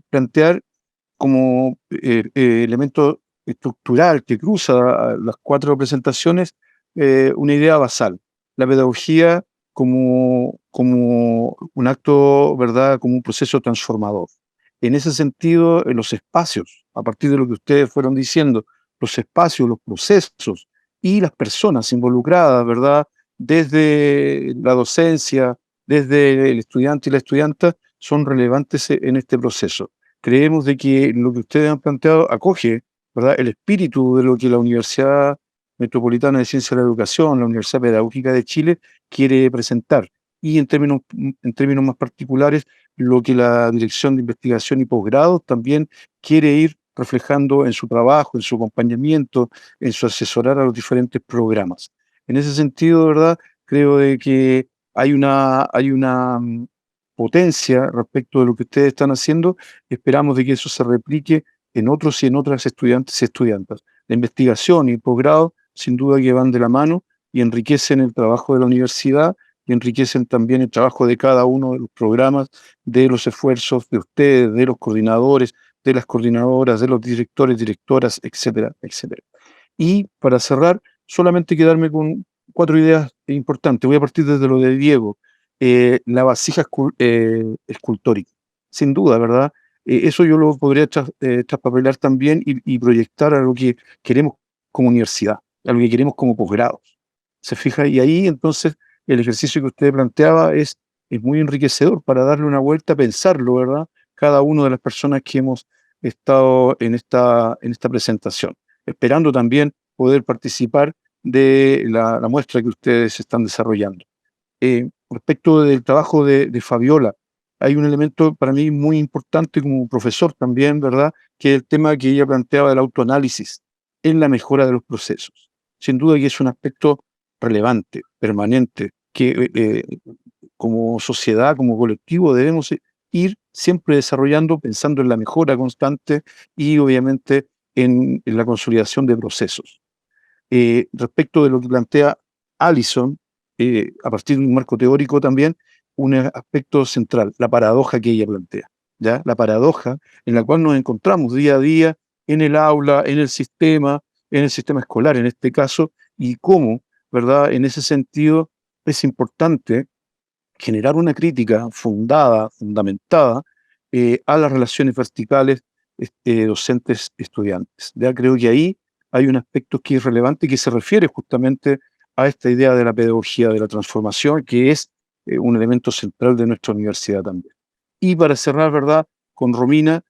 plantear como elemento estructural que cruza las 4 presentaciones una idea basal. La pedagogía como un acto, ¿verdad?, como un proceso transformador. En ese sentido, en los espacios, a partir de lo que ustedes fueron diciendo, los espacios, los procesos y las personas involucradas, ¿verdad?, desde la docencia, desde el estudiante y la estudianta, son relevantes en este proceso. Creemos de que lo que ustedes han planteado acoge, ¿verdad?, el espíritu de lo que la Universidad Metropolitana de Ciencia de la Educación, la Universidad Pedagógica de Chile, quiere presentar. Y en términos más particulares, lo que la Dirección de Investigación y Posgrado también quiere ir reflejando en su trabajo, en su acompañamiento, en su asesorar a los diferentes programas. En ese sentido, ¿verdad?, creo de que hay una potencia respecto de lo que ustedes están haciendo. Esperamos de que eso se replique en otros y en otras estudiantes y estudiantas. La investigación y el posgrado, sin duda que van de la mano y enriquecen el trabajo de la universidad y enriquecen también el trabajo de cada uno de los programas, de los esfuerzos de ustedes, de los coordinadores, de las coordinadoras, de los directores, directoras, etcétera, etcétera. Y para cerrar, solamente quedarme con 4 ideas importantes. Voy a partir desde lo de Diego. La vasija escultórica. Sin duda, ¿verdad? Eso yo lo podría traspapelar también y proyectar a lo que queremos como universidad, a lo que queremos como posgrados. ¿Se fija? Y ahí entonces el ejercicio que usted planteaba es muy enriquecedor para darle una vuelta, pensarlo, ¿verdad? Cada una de las personas que hemos estado en esta presentación, esperando también poder participar de la muestra que ustedes están desarrollando. Respecto del trabajo de Fabiola, hay un elemento para mí muy importante como profesor también, ¿verdad?, que es el tema que ella planteaba del autoanálisis en la mejora de los procesos. Sin duda que es un aspecto relevante, permanente, que como sociedad, como colectivo, debemos ir siempre desarrollando, pensando en la mejora constante y obviamente en la consolidación de procesos. Respecto de lo que plantea Alison, a partir de un marco teórico también, un aspecto central, la paradoja que ella plantea, ¿ya? La paradoja en la cual nos encontramos día a día en el aula, en el sistema escolar en este caso, y cómo, ¿verdad?, en ese sentido es importante generar una crítica fundamentada a las relaciones verticales docentes-estudiantes. Ya creo que ahí hay un aspecto que es relevante y que se refiere justamente a esta idea de la pedagogía de la transformación, que es un elemento central de nuestra universidad también. Y para cerrar, ¿verdad?, con Romina,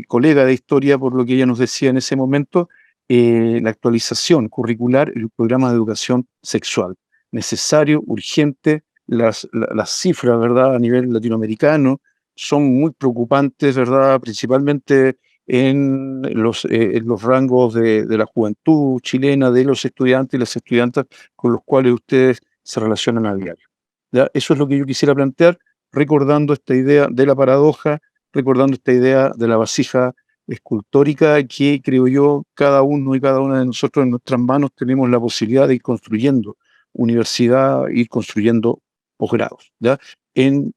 colega de historia, por lo que ella nos decía en ese momento, la actualización curricular en el programa de educación sexual. Necesario, urgente. Las cifras, ¿verdad?, a nivel latinoamericano son muy preocupantes, ¿verdad?, principalmente en los rangos de la juventud chilena, de los estudiantes y las estudiantas con los cuales ustedes se relacionan a diario. ¿Ya? Eso es lo que yo quisiera plantear, recordando esta idea de la paradoja, recordando esta idea de la vasija escultórica que, creo yo, cada uno y cada una de nosotros en nuestras manos tenemos la posibilidad de ir construyendo universidad, ir construyendo posgrados, ¿ya? En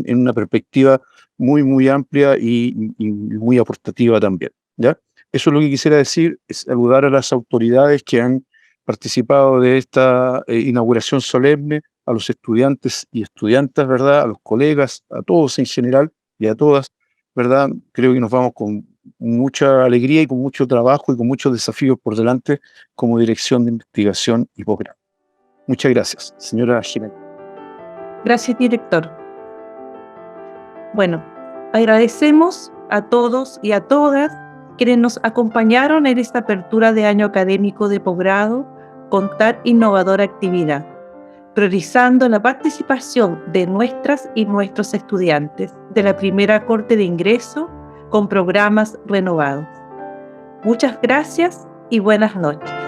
una perspectiva muy, muy amplia y muy aportativa también, ¿ya? Eso es lo que quisiera decir, es saludar a las autoridades que han participado de esta inauguración solemne, a los estudiantes y estudiantas, ¿verdad?, a los colegas, a todos en general y a todas, ¿verdad? Creo que nos vamos con mucha alegría y con mucho trabajo y con muchos desafíos por delante como dirección de investigación y posgrado. Muchas gracias, señora Jiménez. Gracias, director. Bueno, agradecemos a todos y a todas quienes nos acompañaron en esta apertura de año académico de posgrado con tan innovadora actividad. priorizando la participación de nuestras y nuestros estudiantes de la primera corte de ingreso con programas renovados. Muchas gracias y buenas noches.